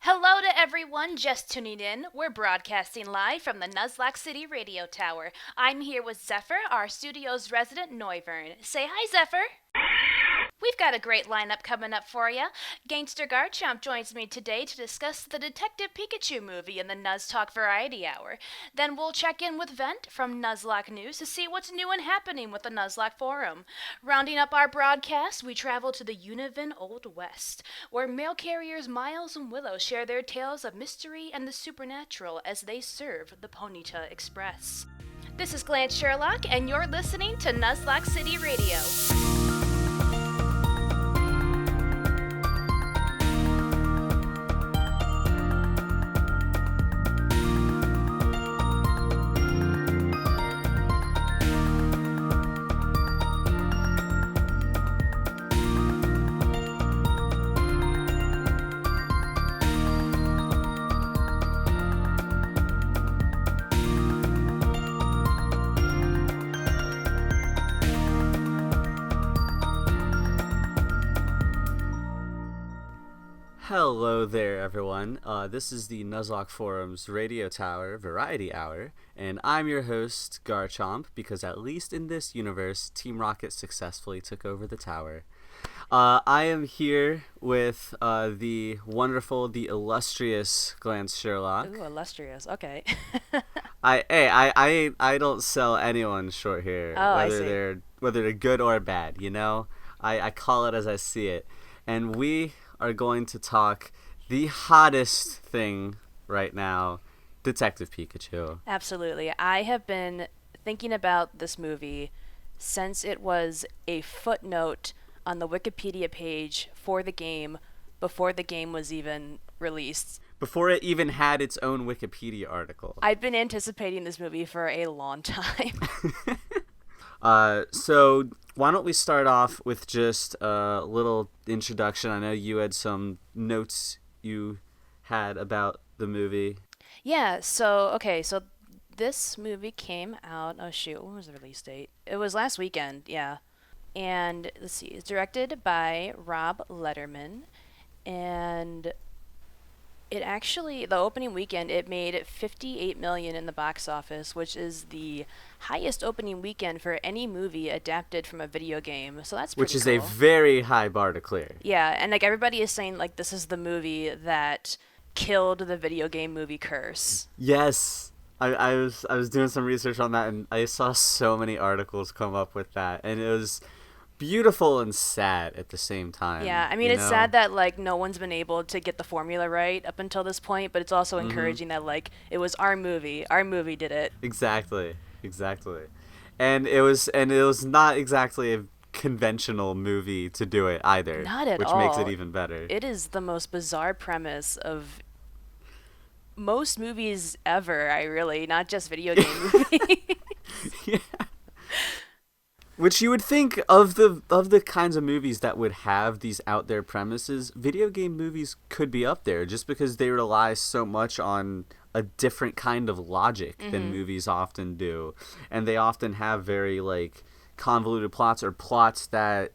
Hello to everyone just tuning in. We're broadcasting live from the Nuzlocke City Radio Tower. I'm here with Zephyr, our studio's resident Noivern. Say hi, Zephyr. We've got a great lineup coming up for you. Gangster Garchomp joins me today to discuss the Detective Pikachu movie in the NuzTalk Variety Hour. Then we'll check in with Vent from Nuzlocke News to see what's new and happening with the Nuzlocke Forum. Rounding up our broadcast, we travel to the Univin Old West, where mail carriers Miles and Willow share their tales of mystery and the supernatural as they serve the Ponyta Express. This is Glance Sherlock, and you're listening to Nuzlocke City Radio. Hello there, everyone. This is the Nuzlocke Forum's Radio Tower Variety Hour, and I'm your host, Garchomp, because at least in this universe, Team Rocket successfully took over the tower. I am here with the wonderful, the illustrious Glance Sherlock. Ooh, illustrious. Okay. I don't sell anyone short here, Oh, I whether see. they're good or bad. You know, I call it as I see it, and we are going to talk the hottest thing right now, Detective Pikachu. Absolutely. I have been thinking about this movie since it was a footnote on the Wikipedia page for the game before the game was even released. Before it even had its own Wikipedia article. I've been anticipating this movie for a long time. So why don't we start off with just a little introduction? I know you had some notes you had about the movie. Yeah, so this movie came out, oh shoot, when was the release date? It was last weekend, yeah. And let's see, it's directed by Rob Letterman, and the opening weekend, it made 58 million in the box office, which is the highest opening weekend for any movie adapted from a video game. So that's pretty Which is cool. a very high bar to clear. Yeah, and like everybody is saying like this is the movie that killed the video game movie curse. Yes. I was doing some research on that, and I saw so many articles come up with that, and it was beautiful and sad at the same time. Yeah, I mean, you it's know? sad that like no one's been able to get the formula right up until this point, but it's also encouraging that like it was our movie. Our movie did it. Exactly. And it was not exactly a conventional movie to do it either, Not at which all. makes it even better. It is the most bizarre premise of most movies ever, not just video game movies. Yeah. Which you would think of the kinds of movies that would have these out there premises, video game movies could be up there just because they rely so much on a different kind of logic than movies often do. And they often have very like convoluted plots or plots that,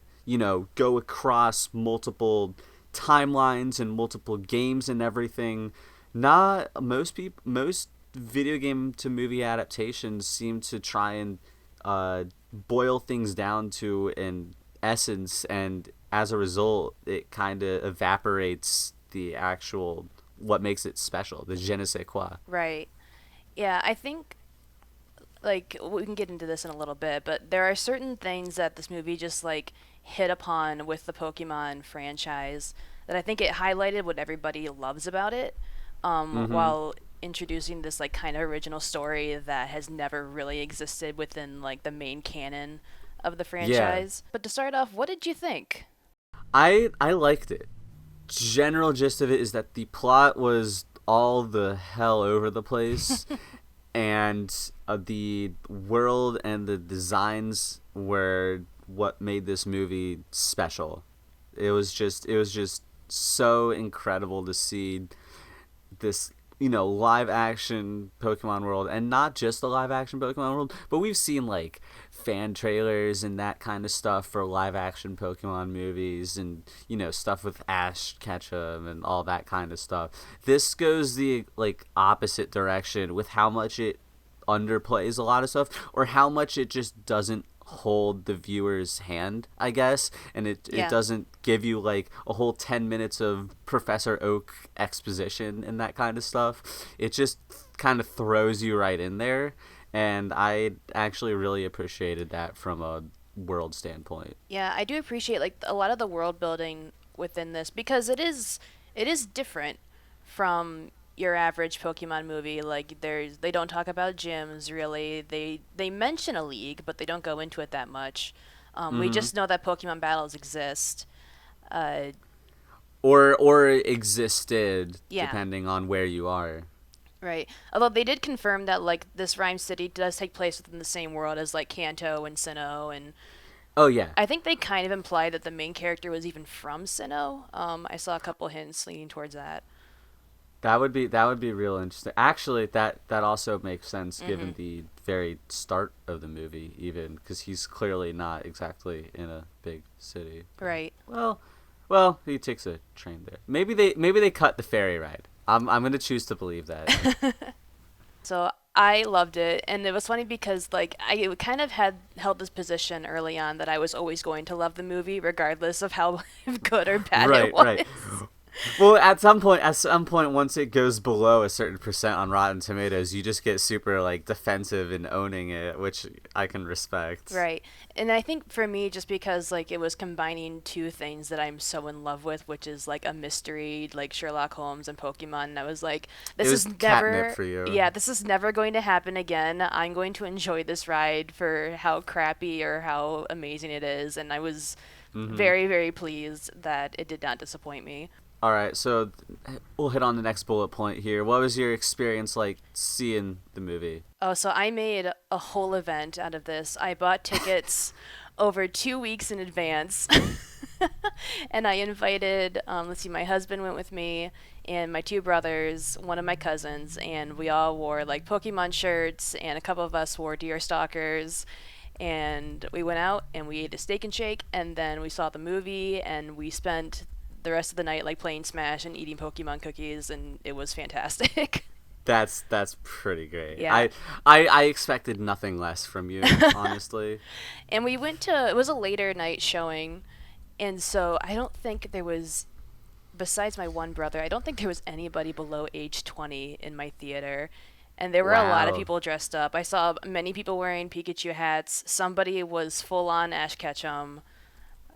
go across multiple timelines and multiple games and everything. Not most video game to movie adaptations seem to try and boil things down to an essence, and as a result it kind of evaporates the actual what makes it special, the je ne sais quoi. Right. Yeah, I think like we can get into this in a little bit, but there are certain things that this movie just like hit upon with the Pokemon franchise that I think it highlighted what everybody loves about it, while introducing this like kind of original story that has never really existed within like the main canon of the franchise. But to start off, what did you think? I liked it. General gist of it is that the plot was all the hell over the place, and the world and the designs were what made this movie special. It was just so incredible to see this live action Pokemon world, and not just the live action Pokemon world, but we've seen like fan trailers and that kind of stuff for live action Pokemon movies, and stuff with Ash Ketchum and all that kind of stuff. This goes the like opposite direction with how much it underplays a lot of stuff, or how much it just doesn't hold the viewer's hand, I guess, and it doesn't give you like a whole 10 minutes of Professor Oak exposition and that kind of stuff. It just kind of throws you right in there, and I actually really appreciated that from a world standpoint. Yeah, I do appreciate like a lot of the world building within this, because it is different from your average Pokemon movie. Like they don't talk about gyms really. They mention a league, but they don't go into it that much. We just know that Pokemon battles exist. Or existed, Yeah. depending on where you are. Right. Although they did confirm that like this Rhyme City does take place within the same world as like Kanto and Sinnoh, and Oh yeah. I think they kind of implied that the main character was even from Sinnoh. I saw a couple hints leaning towards that. That would be real interesting. Actually, that also makes sense given the very start of the movie, even because he's clearly not exactly in a big city. Right. Well, he takes a train there. Maybe they cut the ferry ride. I'm gonna choose to believe that. So I loved it, and it was funny because like I kind of had held this position early on that I was always going to love the movie regardless of how good or bad it was. Right. Well, at some point, once it goes below a certain percent on Rotten Tomatoes, you just get super like defensive in owning it, which I can respect. Right. And I think for me, just because like it was combining two things that I'm so in love with, which is like a mystery, like Sherlock Holmes and Pokemon, and I was like, this is never catnip for you. Yeah, this is never going to happen again. I'm going to enjoy this ride for how crappy or how amazing it is, and I was very, very pleased that it did not disappoint me. All right, so we'll hit on the next bullet point here. What was your experience like seeing the movie? Oh, so I made a whole event out of this. I bought tickets over 2 weeks in advance. And I invited, my husband went with me, and my two brothers, one of my cousins, and we all wore like Pokemon shirts, and a couple of us wore Deer Stalkers. And we went out and we ate a steak and shake, and then we saw the movie, and we spent the rest of the night like playing Smash and eating Pokemon cookies, and it was fantastic. That's pretty great. Yeah. I expected nothing less from you, honestly. And we went to, it was a later night showing, and so I don't think there was, besides my one brother, I don't think there was anybody below age 20 in my theater. And there were a lot of Wow. people dressed up. I saw many people wearing Pikachu hats. Somebody was full on Ash Ketchum.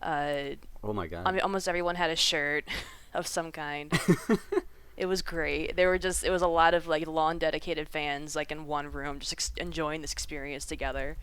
Oh my god. I mean, almost everyone had a shirt of some kind. It was great. It was a lot of like lawn dedicated fans like in one room just enjoying this experience together.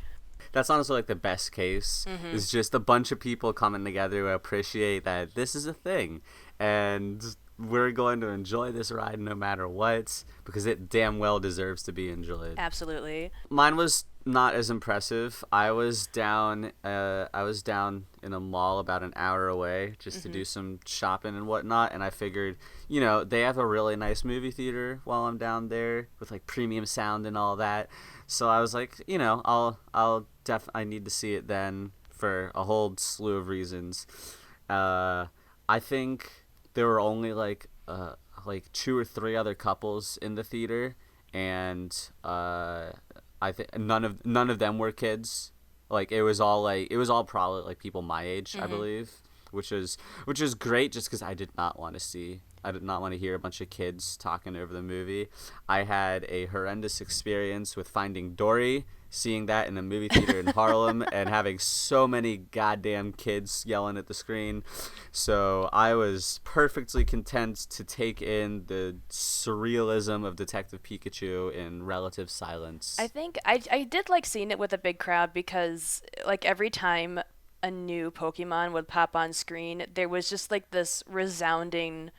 That's honestly like the best case. Is just a bunch of people coming together who appreciate that this is a thing, and we're going to enjoy this ride no matter what, because it damn well deserves to be enjoyed. Absolutely. Mine was not as impressive. I was down in a mall about an hour away just to do some shopping and whatnot, and I figured, they have a really nice movie theater while I'm down there with like premium sound and all that. So I was like, I need to see it then for a whole slew of reasons. I think there were only like 2 or 3 other couples in the theater, and I think none of them were kids. Like it was all probably like people my age, I believe, which is great, just because I did not want to hear a bunch of kids talking over the movie. I had a horrendous experience with Finding Dory, seeing that in a movie theater in Harlem and having so many goddamn kids yelling at the screen. So I was perfectly content to take in the surrealism of Detective Pikachu in relative silence. I think I did like seeing it with a big crowd, because like every time a new Pokemon would pop on screen, there was just like this resounding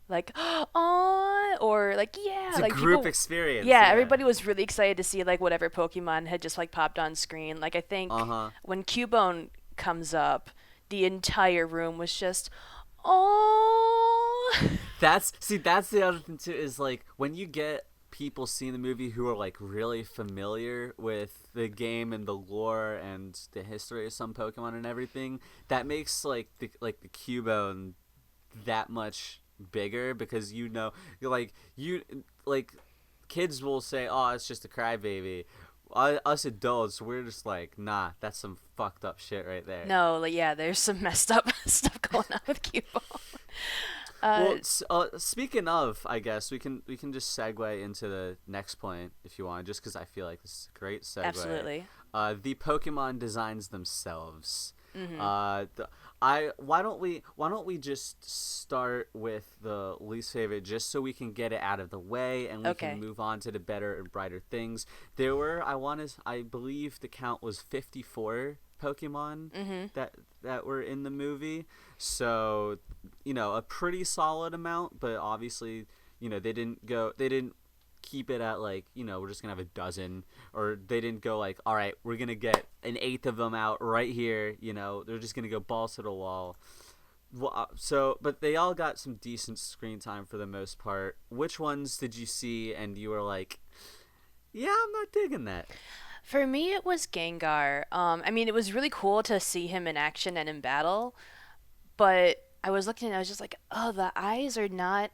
like oh, or like yeah, it's like a group people, experience. yeah, everybody was really excited to see like whatever Pokemon had just like popped on screen. Like I think when Cubone comes up, the entire room was just oh. That's the other thing too, is like when you get people seeing the movie who are like really familiar with the game and the lore and the history of some Pokemon and everything, that makes like the Cubone that much bigger, because you like kids will say, oh, it's just a crybaby. Us adults, we're just like, nah, that's some fucked up shit right there. No, like, yeah, there's some messed up stuff going on with Cubone. Well, speaking of, I guess we can just segue into the next point if you want, just because I feel like this is a great segue. Absolutely. The Pokemon designs themselves. Mm-hmm. Why don't we just start with the least favorite, just so we can get it out of the way and we can move on to the better and brighter things. There were, I believe the count was 54 Pokemon that were in the movie. So, a pretty solid amount, but obviously, they didn't keep it at like, we're just gonna have a dozen, or they didn't go like, all right, we're gonna get an eighth of them out right here. They're just gonna go balls to the wall. But they all got some decent screen time for the most part. Which ones did you see and you were like, yeah, I'm not digging that? For me, it was Gengar. I mean, it was really cool to see him in action and in battle, but I was looking and I was just like, oh, the eyes are not,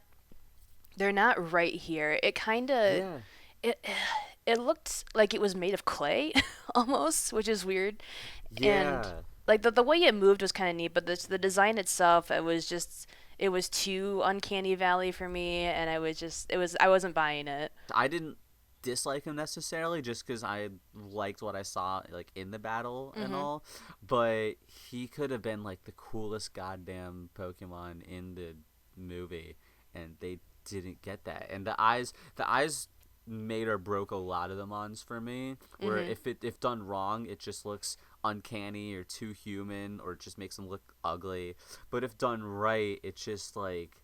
they're not right here. It kind of, it looked like it was made of clay almost, which is weird. Yeah. And like the way it moved was kind of neat, but the design itself, it was too uncanny valley for me, and I wasn't buying it. I didn't dislike him necessarily, just because I liked what I saw like in the battle and all, but he could have been like the coolest goddamn Pokemon in the movie, and they didn't get that. And the eyes made or broke a lot of the mons for me, where if done wrong, it just looks uncanny or too human, or it just makes them look ugly. But if done right, it's just like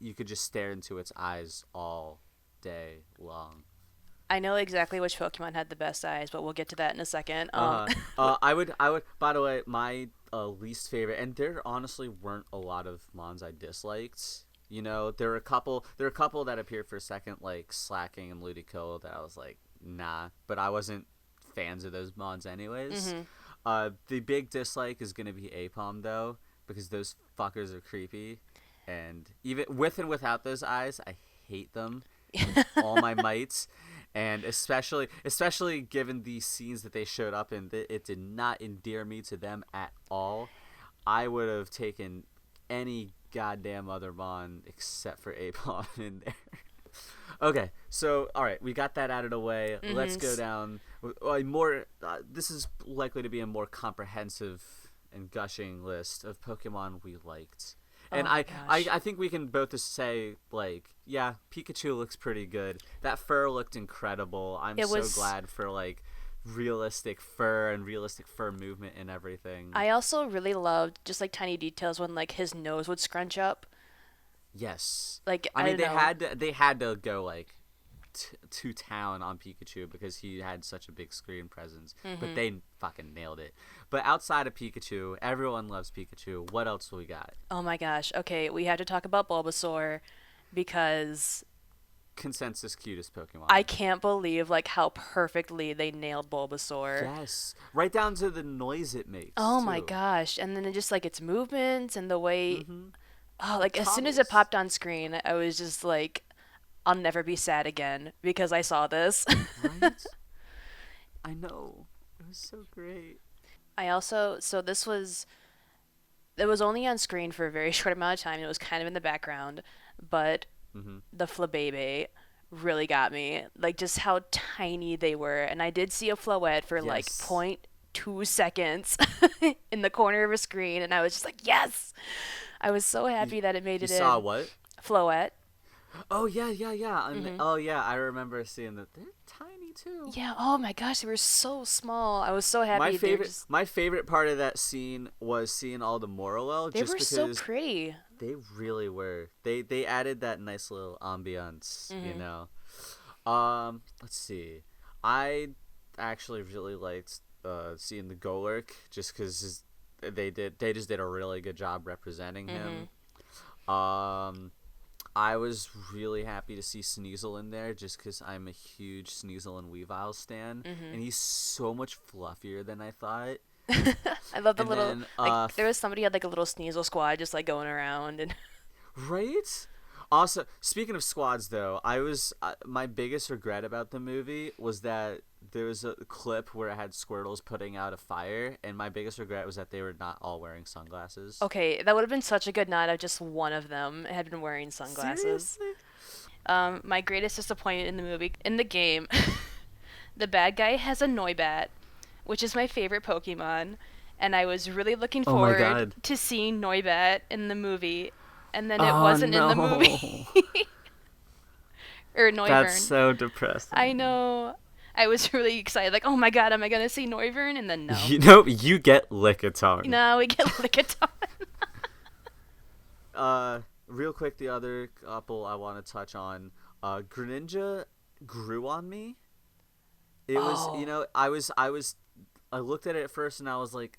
you could just stare into its eyes all day long. I know exactly which Pokemon had the best eyes, but we'll get to that in a second. I would. By the way, my least favorite, and there honestly weren't a lot of mons I disliked. There were a couple that appeared for a second, like Slacking and Ludicolo, that I was like, nah. But I wasn't fans of those mons anyways. The big dislike is gonna be Apom though, because those fuckers are creepy, and even with and without those eyes, I hate them with all my might. And especially given the scenes that they showed up in, it did not endear me to them at all. I would have taken any goddamn other Mon except for Apom in there. Okay, so all right, we got that out of the way. Let's go down more. This is likely to be a more comprehensive and gushing list of Pokemon we liked. And I think we can both just say, like, yeah, Pikachu looks pretty good. That fur looked incredible. I'm so glad for, like, realistic fur and realistic fur movement and everything. I also really loved just, like, tiny details when, like, his nose would scrunch up. Yes. Like, I mean, they had to go, like, to town on Pikachu because he had such a big screen presence. But they fucking nailed it. But outside of Pikachu, everyone loves Pikachu. What else do we got? Oh my gosh. Okay, we had to talk about Bulbasaur because consensus cutest Pokemon. I can't believe like how perfectly they nailed Bulbasaur. Yes. Right down to the noise it makes. Oh too. My gosh. And then just like its movements and the way oh, like as soon as it popped on screen, I was just like, I'll never be sad again because I saw this. Right? I know. It was so great. I also, it was only on screen for a very short amount of time. It was kind of in the background, but the Flabébé really got me. Like just how tiny they were. And I did see a Floette for like 0.2 seconds in the corner of a screen. And I was just like, yes! I was so happy that it made it in. You saw what? Floette. Oh, yeah. Oh, yeah, I remember seeing that. They're tiny, too. Yeah, oh my gosh, they were so small. I was so happy. My favorite part of that scene was seeing all the Morlul. They were so pretty. They really were. They added that nice little ambiance, you know. Let's see. I actually really liked seeing the Golurk just because they just did a really good job representing him. I was really happy to see Sneasel in there just because I'm a huge Sneasel and Weavile stan, and he's so much fluffier than I thought. I love the And little then, like there was somebody who had like a little Sneasel squad just like going around and Right? Also, speaking of squads, though, my biggest regret about the movie was that there was a clip where it had Squirtles putting out a fire, and my biggest regret was that they were not all wearing sunglasses. Okay, that would have been such a good nod if just one of them had been wearing sunglasses. Seriously? My greatest disappointment in the movie, in the game, the bad guy has a Noibat, which is my favorite Pokemon, and I was really looking Oh my forward God. to seeing Noibat in the movie, and then it wasn't in the movie. Or Noivern. That's so depressing. I know. I was really excited, like, oh my god, am I gonna see Noivern? And then no. You get Lickitung. No, we get Lickitung. Real quick, the other couple I want to touch on. Greninja grew on me. It was, I looked at it at first and I was like,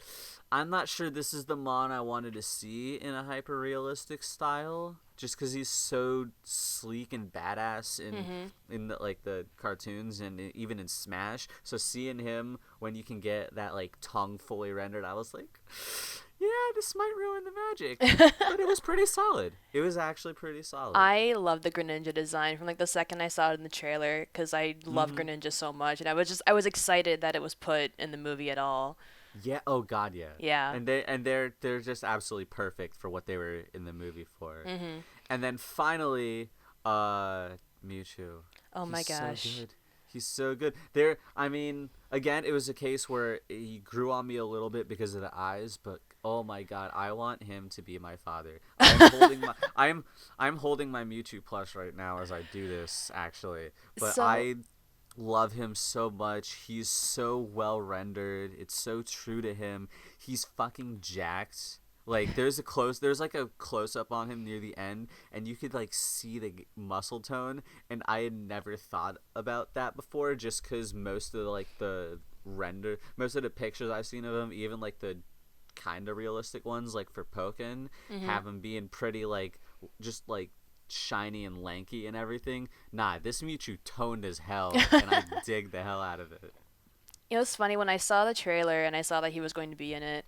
I'm not sure this is the Mon I wanted to see in a hyper-realistic style. Just because he's so sleek and badass in the cartoons and even in Smash. So seeing him when you can get that like tongue fully rendered, I was like, yeah, this might ruin the magic. But it was pretty solid. It was actually pretty solid. I love the Greninja design from like the second I saw it in the trailer because I love Greninja so much, and I was excited that it was put in the movie at all. Yeah. Oh God. Yeah. Yeah. And they're just absolutely perfect for what they were in the movie for. Mm-hmm. And then finally, Mewtwo. Oh my gosh. So good. He's so good. Again, it was a case where he grew on me a little bit because of the eyes, but oh my God, I want him to be my father. I'm holding my Mewtwo plush right now as I do this, actually. But I love him so much. He's so well rendered. It's so true to him. He's fucking jacked. Like there's a close up on him near the end, and you could like see the muscle tone, and I had never thought about that before, just because most of the pictures I've seen of him, even like the kind of realistic ones like for Pokken, have him being pretty like just like shiny and lanky and everything. Nah, this Mewtwo toned as hell, and I dig the hell out of it. It was funny when I saw the trailer and I saw that he was going to be in it.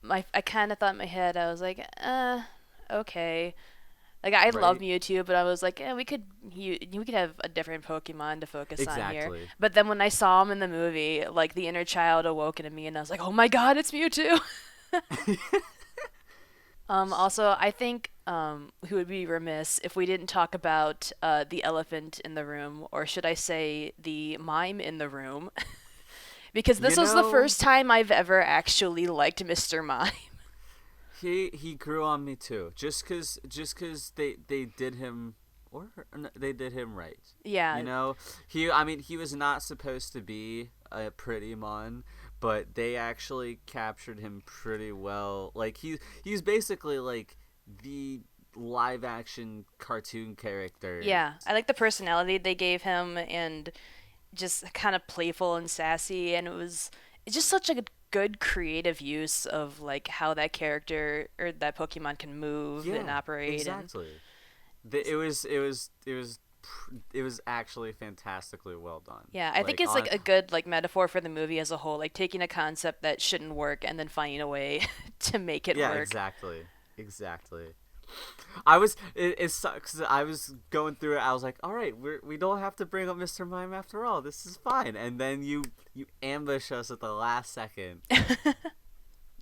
I kind of thought in my head, I was like, okay. Like I love Mewtwo, but I was like, we could have a different Pokemon to focus on here. But then when I saw him in the movie, like the inner child awoke in me, and I was like, oh my God, it's Mewtwo. Also, I think we would be remiss if we didn't talk about the elephant in the room, or should I say the mime in the room. Because this was the first time I've ever actually liked Mr. Mime. He grew on me too, just cause they did him right. Yeah. He was not supposed to be a pretty mon, but they actually captured him pretty well. Like he's basically like the live action cartoon character. Yeah, I like the personality they gave him, and just kind of playful and sassy, and it's just such a good creative use of like how that character or that Pokemon can move and operate. Exactly. It was actually fantastically well done. Yeah, I think it's like a good like metaphor for the movie as a whole, like taking a concept that shouldn't work and then finding a way to make it work. Yeah, exactly. It sucks. I was going through it. I was like, all right, we don't have to bring up Mr. Mime after all. This is fine. And then you ambush us at the last second.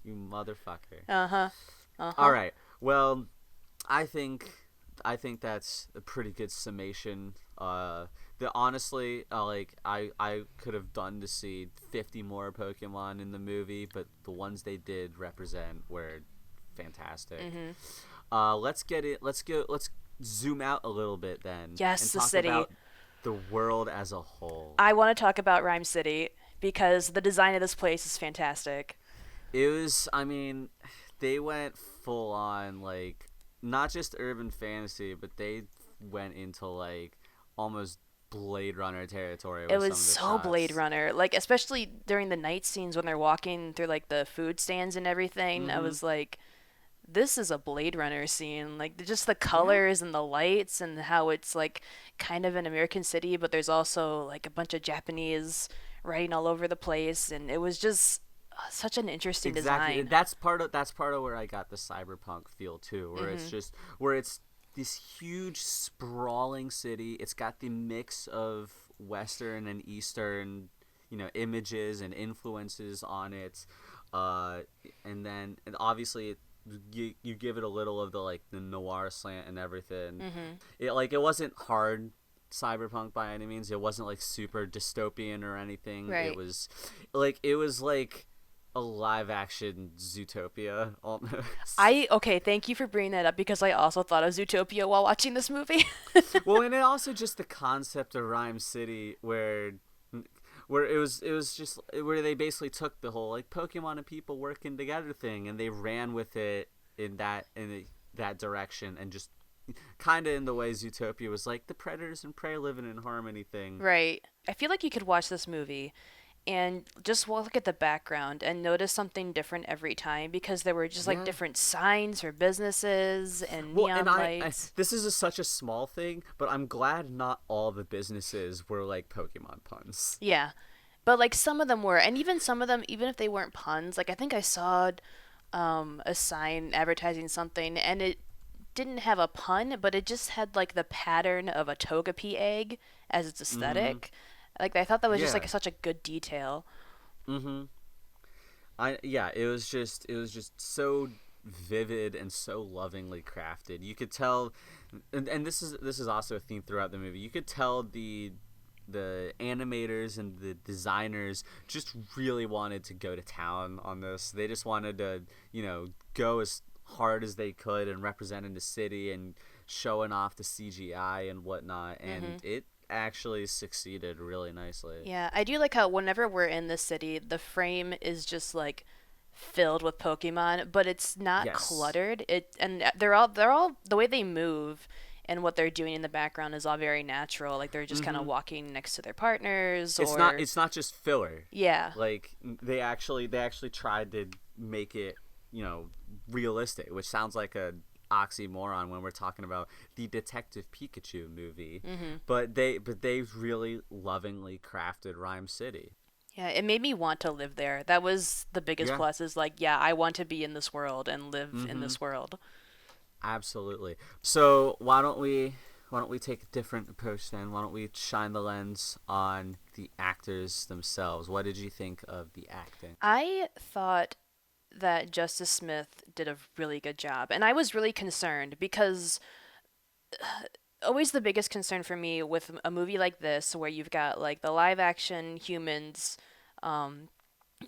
You motherfucker. All right. Well, I think that's a pretty good summation. Honestly, I could have done to see 50 more Pokemon in the movie, but the ones they did represent were fantastic. Let's zoom out a little bit then. Yes, and the talk city. About the world as a whole. I want to talk about Rhyme City because the design of this place is fantastic. It was, they went full on, like, not just urban fantasy, but they went into, like, almost Blade Runner territory. It was so Blade Runner, like, especially during the night scenes when they're walking through, like, the food stands and everything. I was like, this is a Blade Runner scene. Like just the Yeah. colors and the lights and how it's like kind of an American city, but there's also like a bunch of Japanese writing all over the place, and it was just such an interesting Exactly. design. That's part of where I got the cyberpunk feel too, where it's Mm-hmm. just where it's this huge sprawling city. It's got the mix of Western and Eastern, images and influences on it, uh, and obviously you give it a little of the like the noir slant and everything. Mm-hmm. It wasn't hard cyberpunk by any means. It wasn't like super dystopian or anything. Right. It was like a live action Zootopia almost. Okay, thank you for bringing that up because I also thought of Zootopia while watching this movie. Well, and it also just the concept of Rhyme City where it was just where they basically took the whole like Pokemon and people working together thing and they ran with it in that direction and just kind of in the way Zootopia was like the predators and prey living in harmony thing. Right. I feel like you could watch this movie and just look at the background and notice something different every time because there were just like Yeah. different signs for businesses and Well, neon and I lights. this is such a small thing, but I'm glad not all the businesses were like Pokemon puns. Yeah. But like some of them were, and even some of them, even if they weren't puns, like I think I saw a sign advertising something and it didn't have a pun, but it just had like the pattern of a Togepi egg as its aesthetic. Like I thought that was just like Yeah. such a good detail. Mhm. It was just so vivid and so lovingly crafted. You could tell, and this is also a theme throughout the movie. You could tell the animators and the designers just really wanted to go to town on this. They just wanted to, go as hard as they could and representing the city and showing off the CGI and whatnot. And it actually succeeded really nicely. Yeah, I do like how whenever we're in the city, the frame is just like filled with Pokemon, but it's not Yes. cluttered. They're all the way they move and what they're doing in the background is all very natural. Like they're just kind of walking next to their partners It's or not just filler. yeah. Like they actually tried to make it, realistic, which sounds like a oxymoron when we're talking about the Detective Pikachu movie. But they really lovingly crafted Rhyme City. Yeah, it made me want to live there. That was the biggest Yeah. plus is like, yeah, I want to be in this world and live in this world. Absolutely. So why don't we take a different approach then? Why don't we shine the lens on the actors themselves? What did you think of the acting? I thought that Justice Smith did a really good job, and I was really concerned because always the biggest concern for me with a movie like this, where you've got like the live action humans um,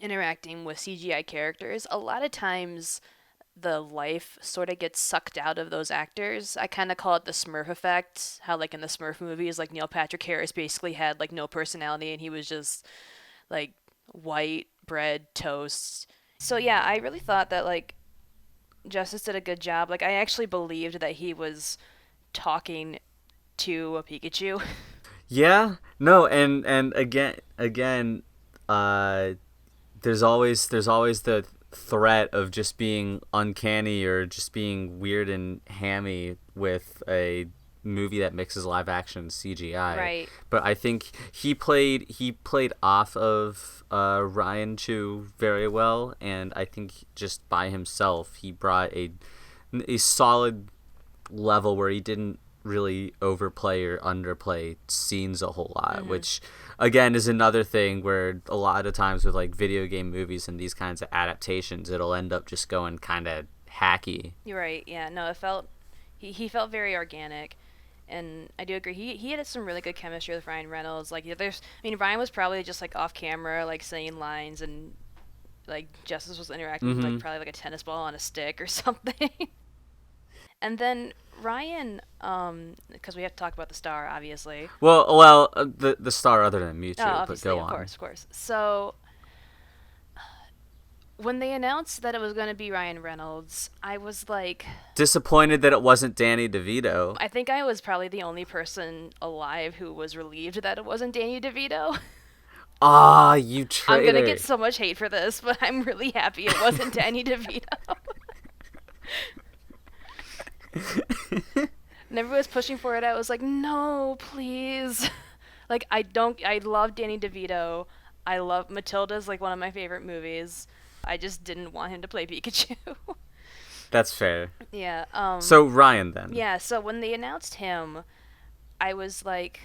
interacting with CGI characters, a lot of times the life sort of gets sucked out of those actors. I kind of call it the Smurf effect. How like in the Smurf movies, like Neil Patrick Harris basically had like no personality and he was just like white bread toast. So yeah, I really thought that like Justice did a good job. Like I actually believed that he was talking to a Pikachu. Yeah. No, and again, uh there's always the threat of just being uncanny or just being weird and hammy with a movie that mixes live action and CGI. Right. But I think he played off of Ryan Chu very well, and I think just by himself he brought a solid level where he didn't really overplay or underplay scenes a whole lot, which again is another thing where a lot of times with like video game movies and these kinds of adaptations it'll end up just going kind of hacky. You're right. Yeah. No, it felt he felt very organic, and I do agree. He had some really good chemistry with Ryan Reynolds. Like I mean, Ryan was probably just like off camera, like saying lines, and like Justice was interacting with like probably like a tennis ball on a stick or something. And then Ryan, because we have to talk about the star, obviously. The star other than Mewtwo, Oh, but obviously, go of on. course, of course. So when they announced that it was going to be Ryan Reynolds, I was like, Disappointed that it wasn't Danny DeVito. I think I was probably the only person alive who was relieved that it wasn't Danny DeVito. Ah, you traitor. I'm gonna get so much hate for this, but I'm really happy it wasn't Danny DeVito. And everyone was pushing for it. I was like, no, please. Like, I love Danny DeVito. I love Matilda's like one of my favorite movies. I just didn't want him to play Pikachu. That's fair. Yeah. So Ryan then. Yeah, so when they announced him, I was like,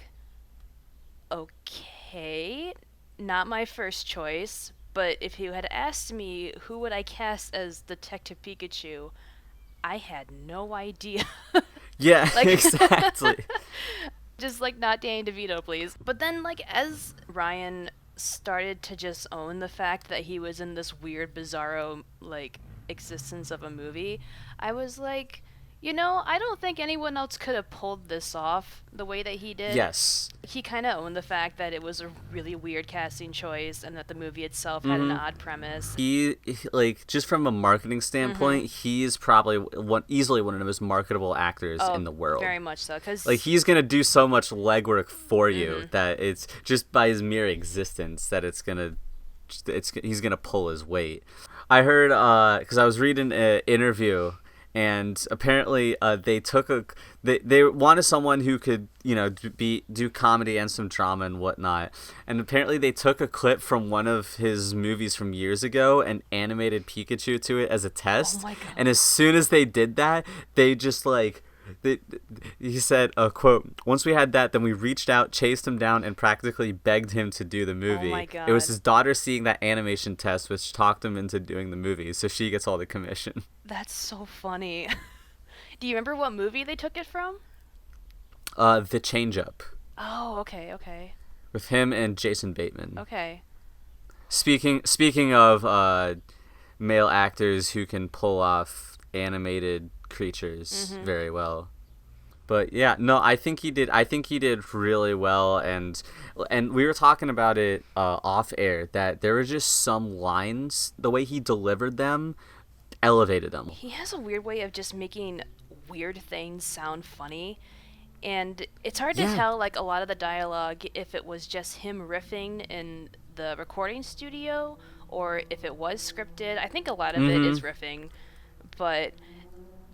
okay, not my first choice, but if you had asked me who would I cast as Detective Pikachu, I had no idea. Yeah, exactly. Just like not Danny DeVito, please. But then like as Ryan started to just own the fact that he was in this weird bizarro like existence of a movie, I was like, I don't think anyone else could have pulled this off the way that he did. Yes. He kind of owned the fact that it was a really weird casting choice and that the movie itself had an odd premise. He, like, just from a marketing standpoint, he's probably easily one of the most marketable actors in the world. Very much so. 'Cause like, he's going to do so much legwork for you that it's just by his mere existence that he's going to pull his weight. I heard, because I was reading an interview, and apparently they wanted someone who could do comedy and some drama and whatnot, and apparently they took a clip from one of his movies from years ago and animated Pikachu to it as a test. Oh my God. And as soon as they did that, they just he said, quote, "Once we had that, then we reached out, chased him down, and practically begged him to do the movie." Oh my God. It was his daughter seeing that animation test which talked him into doing the movie, so she gets all the commission. That's so funny. Do you remember what movie they took it from? The Change Up, Oh, okay. with him and Jason Bateman. Okay. Speaking of male actors who can pull off animated creatures very well. But yeah, no, I think he did really well, and we were talking about it off air that there were just some lines, the way he delivered them elevated them. He has a weird way of just making weird things sound funny, and it's hard to tell like a lot of the dialogue if it was just him riffing in the recording studio or if it was scripted. I think a lot of it is riffing, but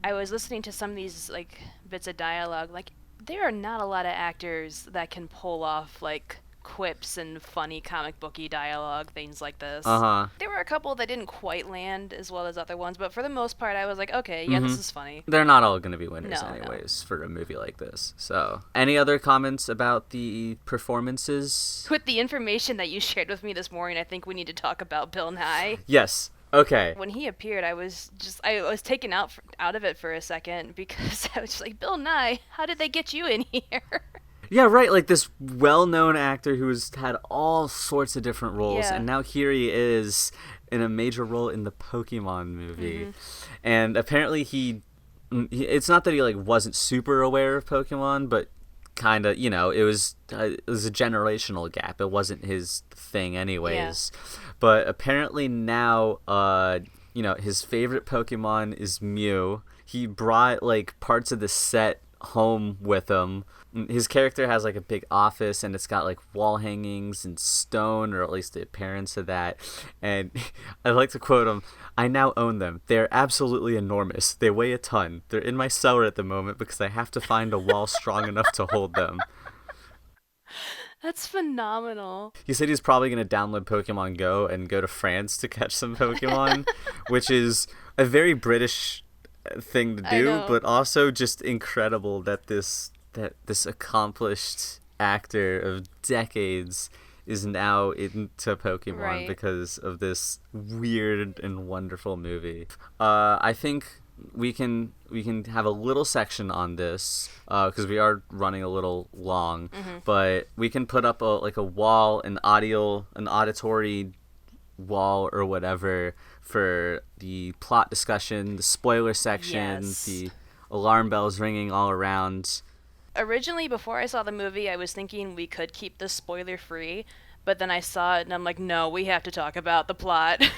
I was listening to some of these like bits of dialogue. Like, there are not a lot of actors that can pull off like quips and funny comic booky dialogue, things like this. There were a couple that didn't quite land as well as other ones, but for the most part, I was like, okay, yeah, this is funny. They're not all going to be winners No. anyways for a movie like this. So, any other comments about the performances? With the information that you shared with me this morning, I think we need to talk about Bill Nye. Yes. Okay. When he appeared, I was taken out of it for a second because I was just like, Bill Nye, how did they get you in here? Yeah, right. Like this well-known actor who's had all sorts of different roles, and now here he is in a major role in the Pokemon movie. And apparently it's not that he like wasn't super aware of Pokemon, but kind of, it was a generational gap. It wasn't his thing anyways. But apparently now his favorite Pokemon is Mew. He brought like parts of the set home with him. His character has like a big office, and it's got like wall hangings and stone, or at least the appearance of that. And I'd like to quote him: "I now own them. They are absolutely enormous. They weigh a ton. They're in my cellar at the moment because I have to find a wall strong enough to hold them." That's phenomenal. He said he's probably going to download Pokemon Go and go to France to catch some Pokemon, which is a very British thing to do, but also just incredible that this accomplished actor of decades is now into Pokemon because of this weird and wonderful movie. I think we can have a little section on this because we are running a little long, but we can put up a wall, an auditory wall or whatever for the plot discussion, the spoiler section, the alarm bells ringing all around. Originally, before I saw the movie, I was thinking we could keep this spoiler-free, but then I saw it and I'm like, no, we have to talk about the plot.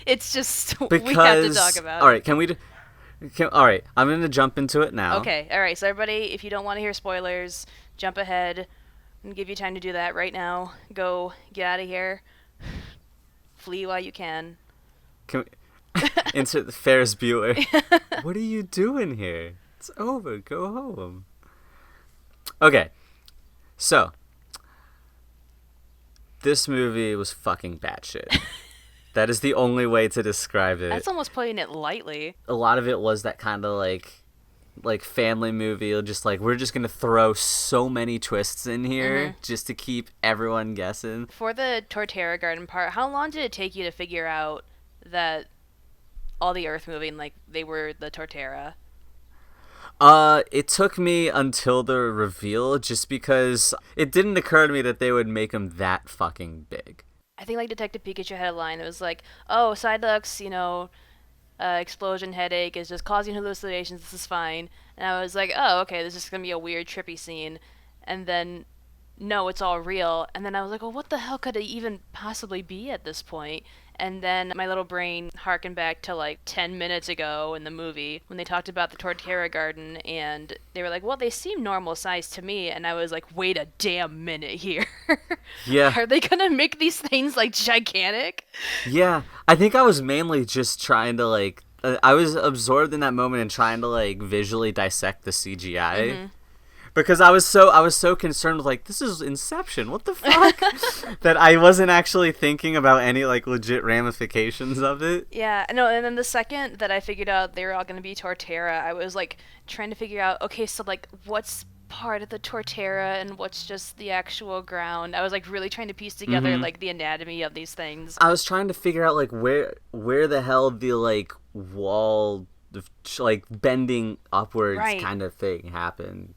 It's just, we have to talk about it. All right, all right, I'm going to jump into it now. Okay, all right, so everybody, if you don't want to hear spoilers, jump ahead and give you time to do that right now. Go, get out of here. Flee while you can. Insert the Ferris Bueller. What are you doing here? It's over. Go home. Okay. So, this movie was fucking batshit. That is the only way to describe it. That's almost putting it lightly. A lot of it was that kind of like family movie, just like we're just gonna throw so many twists in here just to keep everyone guessing. For the Torterra Garden part, how long did it take you to figure out that all the earth moving, like, they were the Torterra? It took me until the reveal, just because it didn't occur to me that they would make them that fucking big. I think, like, Detective Pikachu had a line that was like, oh, Psyduck's, explosion headache is just causing hallucinations, this is fine. And I was like, oh, okay, this is going to be a weird, trippy scene. And then, no, it's all real. And then I was like, well, what the hell could it even possibly be at this point? And then my little brain harkened back to like 10 minutes ago in the movie when they talked about the Torterra Garden, and they were like, well, they seem normal size to me. And I was like, wait a damn minute here. Yeah. Are they going to make these things like gigantic? Yeah. I think I was mainly just trying to like, I was absorbed in that moment and trying to like visually dissect the CGI. Because I was so concerned with, like, this is Inception, what the fuck? That I wasn't actually thinking about any, like, legit ramifications of it. Yeah, no, and then the second that I figured out they were all going to be Torterra, I was, like, trying to figure out, okay, so, like, what's part of the Torterra and what's just the actual ground? I was, like, really trying to piece together, like, the anatomy of these things. I was trying to figure out, like, where the hell the, like, wall, like, bending upwards kind of thing happened.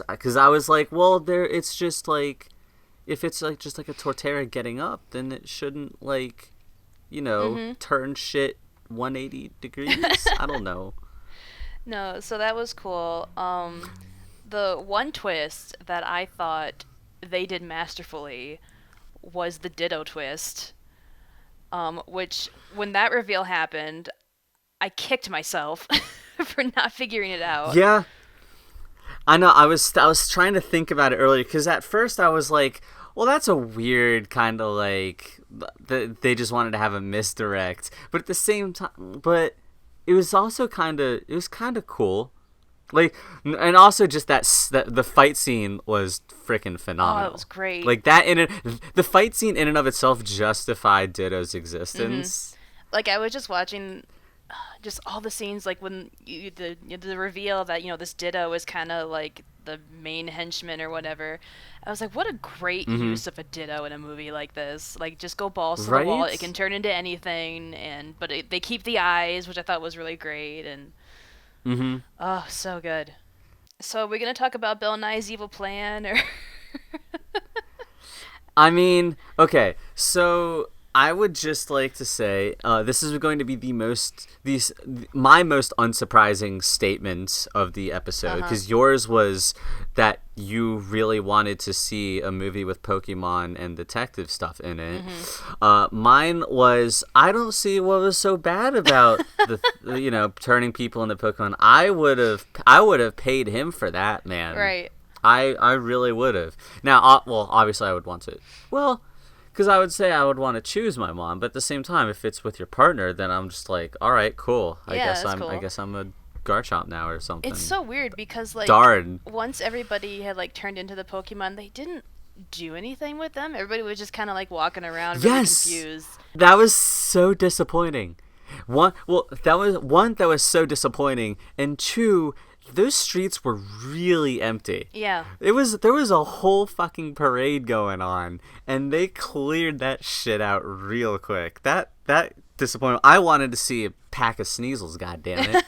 Because I was like, well, it's just like, if it's like just like a Torterra getting up, then it shouldn't like, turn shit 180 degrees. I don't know. No, so that was cool. The one twist that I thought they did masterfully was the Ditto twist, which when that reveal happened, I kicked myself for not figuring it out. Yeah. I know, I was trying to think about it earlier, because at first I was like, well, that's a weird kind of like, they just wanted to have a misdirect, but at the same time, but it was also kind of cool. Like, and also just that the fight scene was freaking phenomenal. Oh, it was great. Like, the fight scene in and of itself justified Ditto's existence. Like, I was just watching just all the scenes, like when the reveal that this Ditto is kind of like the main henchman or whatever. I was like, what a great use of a Ditto in a movie like this. Like, just go balls to the wall. It can turn into anything, but they keep the eyes, which I thought was really great. And oh, so good. So are we gonna talk about Bill Nye's evil plan, or? I mean, okay, so I would just like to say, this is going to be my most unsurprising statement of the episode, because yours was that you really wanted to see a movie with Pokemon and detective stuff in it. Mine was, I don't see what was so bad about the turning people into Pokemon. I would have paid him for that, man. Right. I really would have. Now, well, obviously I would want to. Well, because I would say I would want to choose my mom, but at the same time, if it's with your partner, then I'm just like, all right, cool. I guess I'm a Garchomp now or something. It's so weird because like darn, once everybody had like turned into the Pokemon, they didn't do anything with them. Everybody was just kind of like walking around, really confused. That was so disappointing. That was so disappointing, and two, those streets were really empty. Yeah. There was a whole fucking parade going on, and they cleared that shit out real quick. That disappointed. I wanted to see a pack of Sneasels, goddammit.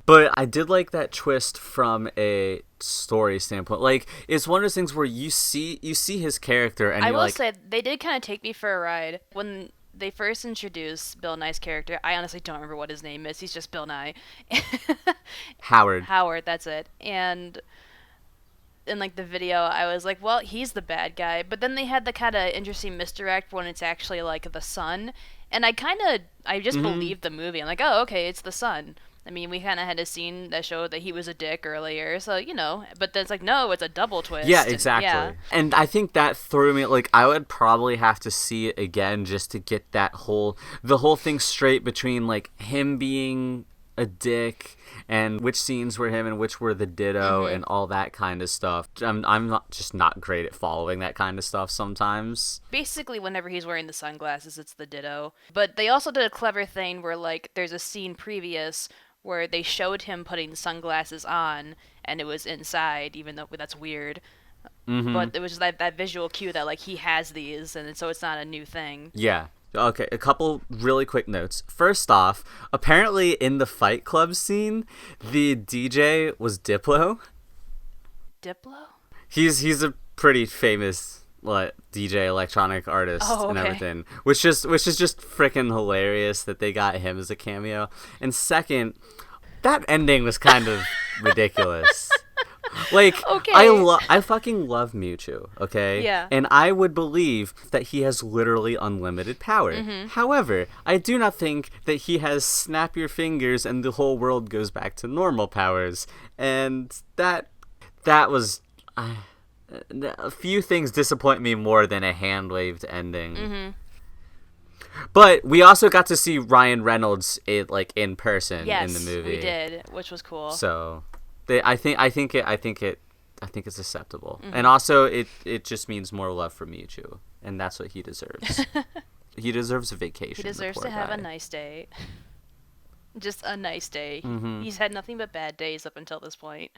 But I did like that twist from a story standpoint. Like, it's one of those things where you see his character, and you're like, I will say they did kind of take me for a ride when they first introduced Bill Nye's character. I honestly don't remember what his name is. He's just Bill Nye. Howard, that's it. And in like the video, I was like, well, he's the bad guy. But then they had the kind of interesting misdirect when it's actually like the son. And I just believed the movie. I'm like, oh, okay, it's the son. I mean, we kind of had a scene that showed that he was a dick earlier, so, but then it's like, no, it's a double twist. Yeah, exactly. And I think that threw me, like, I would probably have to see it again just to get the whole thing straight between, like, him being a dick and which scenes were him and which were the ditto and all that kind of stuff. I'm not great at following that kind of stuff sometimes. Basically, whenever he's wearing the sunglasses, it's the ditto. But they also did a clever thing where, like, there's a scene previous where they showed him putting sunglasses on and it was inside, even though that's weird. But it was just that visual cue that, like, he has these, and so it's not a new thing. Yeah. Okay, a couple really quick notes. First off, apparently in the Fight Club scene, the DJ was Diplo. Diplo? He's a pretty famous DJ electronic artist and everything, which is just freaking hilarious that they got him as a cameo. And second, that ending was kind of ridiculous. Like, okay. I fucking love Mewtwo, okay? Yeah. And I would believe that he has literally unlimited power. However, I do not think that he has snap your fingers and the whole world goes back to normal powers. And that was... a few things disappoint me more than a hand-waved ending. But we also got to see Ryan Reynolds in person in the movie. Yes, we did, which was cool. So... I think it's acceptable, and also it just means more love for Mewtwo, and that's what he deserves. He deserves a vacation. He deserves to have a nice day, just a nice day. He's had nothing but bad days up until this point.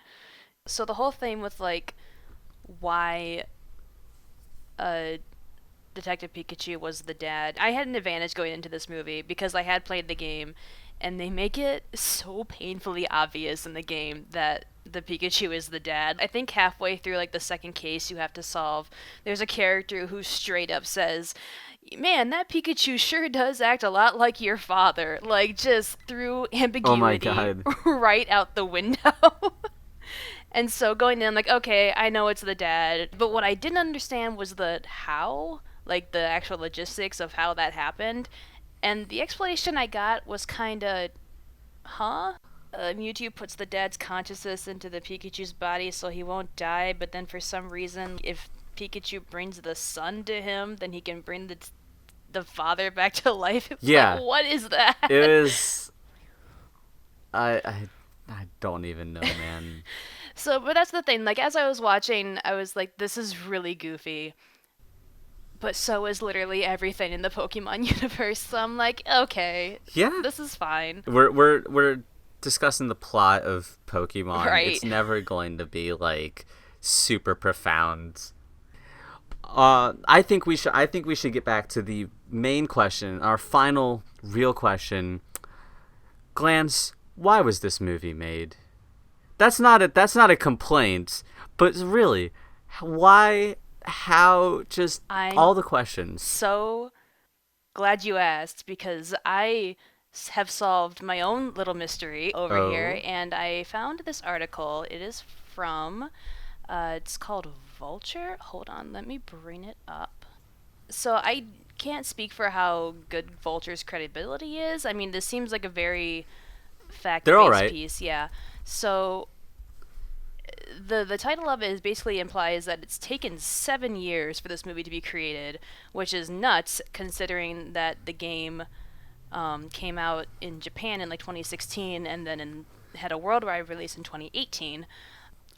So the whole thing with like why Detective Pikachu was the dad, I had an advantage going into this movie because I had played the game. And they make it so painfully obvious in the game that the Pikachu is the dad. I think halfway through, like, the second case you have to solve, there's a character who straight up says, man, that Pikachu sure does act a lot like your father. Like, just threw ambiguity right out the window. And so going in, I'm like, okay, I know it's the dad. But what I didn't understand was the how, like, the actual logistics of how that happened. And the explanation I got was kind of, Mewtwo puts the dad's consciousness into the Pikachu's body so he won't die, but then for some reason, if Pikachu brings the son to him, then he can bring the father back to life. Yeah. Like, what is that? It is... I don't even know, man. So, but that's the thing. Like, as I was watching, I was like, this is really goofy. But so is literally everything in the Pokemon universe. So I'm like, okay, this is fine. We're discussing the plot of Pokemon. Right. It's never going to be like super profound. I think we should get back to the main question, our final real question. Glance, why was this movie made? That's not a complaint, but really, why? How? Just all the questions. So glad you asked, because I have solved my own little mystery over here, and I found this article. It is from, it's called Vulture. Hold on, let me bring it up. So I can't speak for how good Vulture's credibility is. I mean, this seems like a very fact-based piece. Yeah. So the title of it is basically implies that it's taken 7 years for this movie to be created, which is nuts considering that the game came out in Japan in like 2016 and then had a worldwide release in 2018.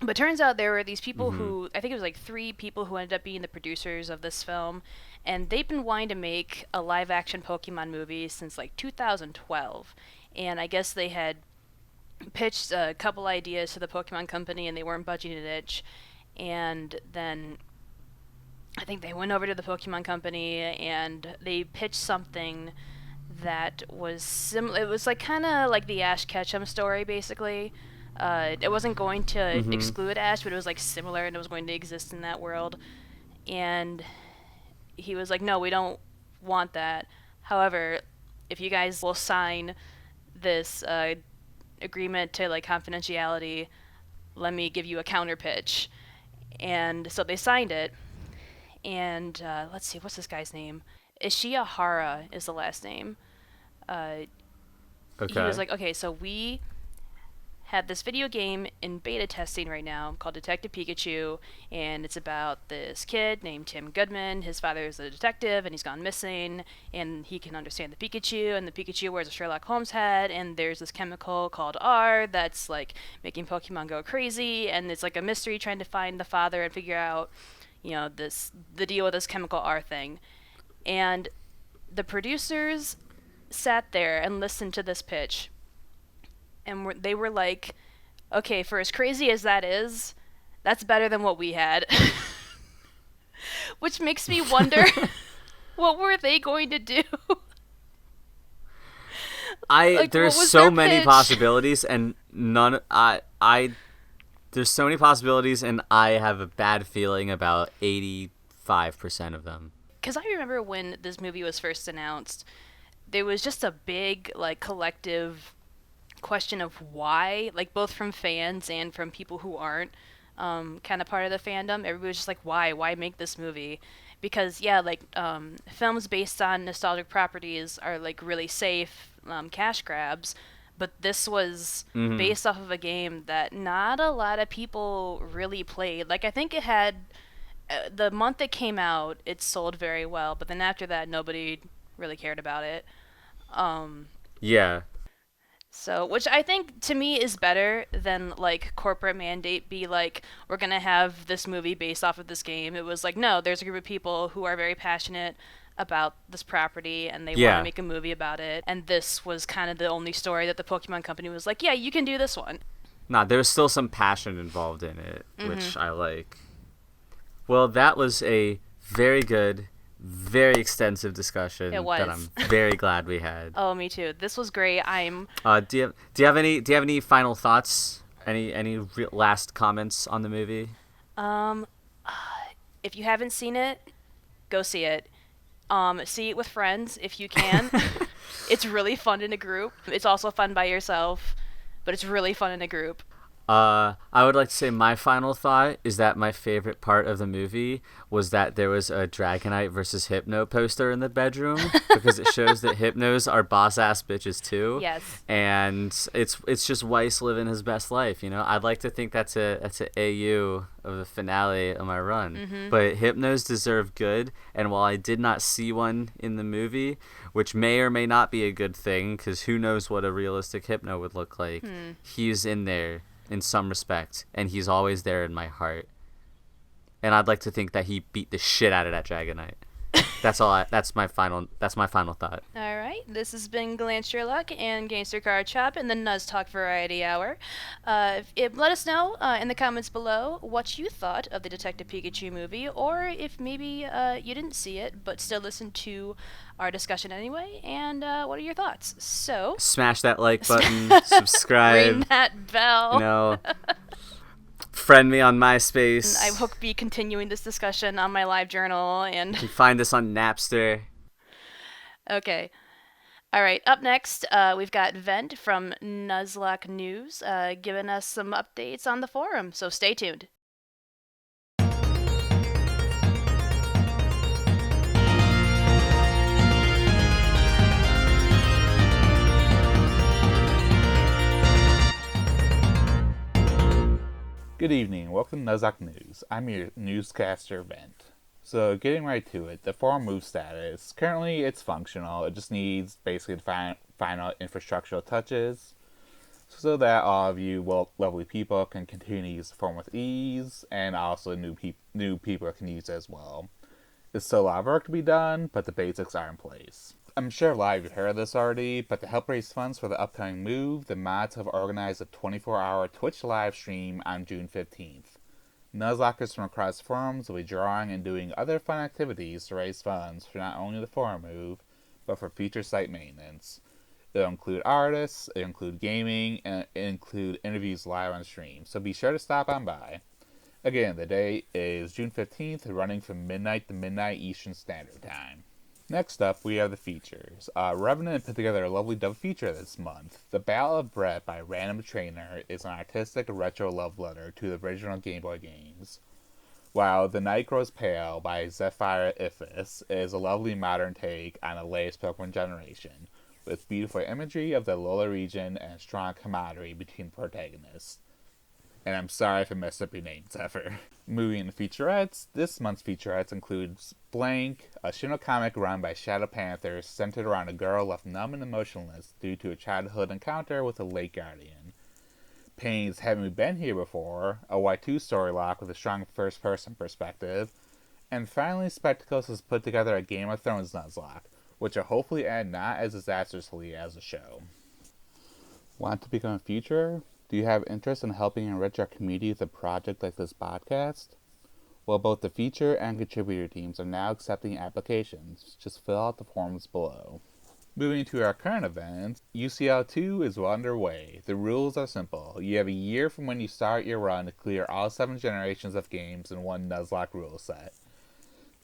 But turns out there were these people who, I think it was like 3 people who ended up being the producers of this film, and they've been wanting to make a live-action Pokemon movie since like 2012. And I guess they had pitched a couple ideas to the Pokemon Company and they weren't budging an inch. And then I think they went over to the Pokemon Company and they pitched something that was similar. It was like kind of like the Ash Ketchum story, basically. It wasn't going to exclude Ash, but it was like similar and it was going to exist in that world. And he was like, no, we don't want that. However, if you guys will sign this agreement to like confidentiality, let me give you a counter pitch. And so they signed it. And let's see, what's this guy's name? Ishihara is the last name. Okay. He was like, okay, so we had this video game in beta testing right now called Detective Pikachu, and it's about this kid named Tim Goodman. His father is a detective, and he's gone missing, and he can understand the Pikachu, and the Pikachu wears a Sherlock Holmes hat, and there's this chemical called R that's, like, making Pokemon go crazy, and it's like a mystery trying to find the father and figure out, the deal with this chemical R thing. And the producers sat there and listened to this pitch, and they were like, okay, for as crazy as that is, that's better than what we had. Which makes me wonder, what were they going to do? There's so many possibilities, and there's so many possibilities, and I have a bad feeling about 85% of them. Because I remember when this movie was first announced, there was just a big, like, collective question of why, like, both from fans and from people who aren't kind of part of the fandom. Everybody was just like, why make this movie? Because, yeah, like, films based on nostalgic properties are, like, really safe cash grabs, but this was based off of a game that not a lot of people really played. Like, I think it had, the month it came out, it sold very well, but then after that, nobody really cared about it. Yeah. So, which I think, to me, is better than, like, corporate mandate be like, we're going to have this movie based off of this game. It was like, no, there's a group of people who are very passionate about this property, and they want to make a movie about it. And this was kind of the only story that the Pokemon Company was like, yeah, you can do this one. Nah, there's still some passion involved in it, which I like. Well, that was a very good, very extensive discussion that I'm very glad we had. Oh, me too. This was great. Do you have any final thoughts? Any last comments on the movie? If you haven't seen it, go see it. See it with friends if you can. It's really fun in a group. It's also fun by yourself, but it's really fun in a group. I would like to say my final thought is that my favorite part of the movie was that there was a Dragonite versus Hypno poster in the bedroom, because it shows that Hypnos are boss-ass bitches too. Yes. And it's just Weiss living his best life, you know? I'd like to think that's a AU of the finale of my run. But Hypnos deserve good, and while I did not see one in the movie, which may or may not be a good thing, because who knows what a realistic Hypno would look like, he's in there in some respect, and he's always there in my heart. And I'd like to think that he beat the shit out of that Dragonite. That's my final thought. All right, this has been GlanceSherlock and Gangster Garchomp in the NuzTalk Variety Hour. Let us know in the comments below what you thought of the Detective Pikachu movie, or if maybe you didn't see it but still listened to our discussion anyway, and what are your thoughts? So smash that like button, subscribe, ring that bell. You know, friend me on MySpace. I will be continuing this discussion on my live journal, and you can find us on Napster. Okay. All right, up next, we've got Vent from Nuzlocke News giving us some updates on the forum, so stay tuned. Good evening, welcome to Nuzlocke News. I'm your newscaster, Vent. So, getting right to it, the forum move status. Currently, it's functional. It just needs basically the final infrastructural touches so that all of you lovely people can continue to use the forum with ease, and also new people can use it as well. There's still a lot of work to be done, but the basics are in place. I'm sure a lot of you heard of this already, but to help raise funds for the upcoming move, the mods have organized a 24-hour Twitch live stream on June 15th. Nuzlockers from across the forums will be drawing and doing other fun activities to raise funds for not only the forum move, but for future site maintenance. It'll include artists, it'll include gaming, and it'll include interviews live on stream, so be sure to stop on by. Again, the date is June 15th, running from midnight to midnight Eastern Standard Time. Next up, we have the features. Revenant put together a lovely double feature this month. The Battle of Brett by Random Trainer is an artistic retro love letter to the original Game Boy games, while The Night Grows Pale by Zephyr Ifis is a lovely modern take on the latest Pokemon generation, with beautiful imagery of the Alola region and strong camaraderie between protagonists. And I'm sorry if I messed up your name, Zephyr. Moving into featurettes, this month's featurettes includes Blank, a Shino comic run by Shadow Panther centered around a girl left numb and emotionless due to a childhood encounter with a lake guardian. Pain's Haven't We Been Here Before, a Y2 storyline with a strong first-person perspective. And finally, Spectacles has put together a Game of Thrones Nuzlocke, which will hopefully end not as disastrously as the show. Want to become a featurer? Do you have interest in helping enrich our community with a project like this podcast? Well, both the feature and contributor teams are now accepting applications. Just fill out the forms below. Moving to our current events, UCL2 is well underway. The rules are simple. You have a year from when you start your run to clear all 7 generations of games in one Nuzlocke rule set.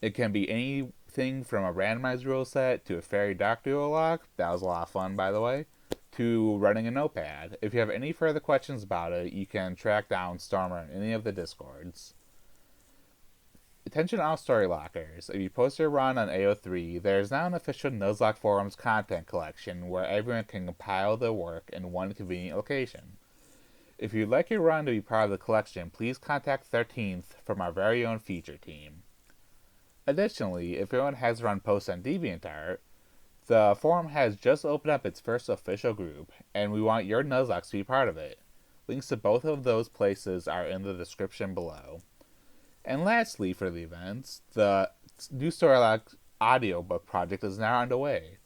It can be anything from a randomized rule set to a Fairy Doctor rule lock, that was a lot of fun by the way, to running a notepad. If you have any further questions about it, you can track down Stormer in any of the Discords. Attention all story lockers. If you post your run on AO3, there is now an official Nuzlocke Forum's content collection where everyone can compile their work in one convenient location. If you'd like your run to be part of the collection, please contact 13th from our very own feature team. Additionally, if anyone has run posts on DeviantArt, the forum has just opened up its first official group, and we want your Nuzlocke to be part of it. Links to both of those places are in the description below. And lastly, for the events, the new Storylock audiobook project is now underway.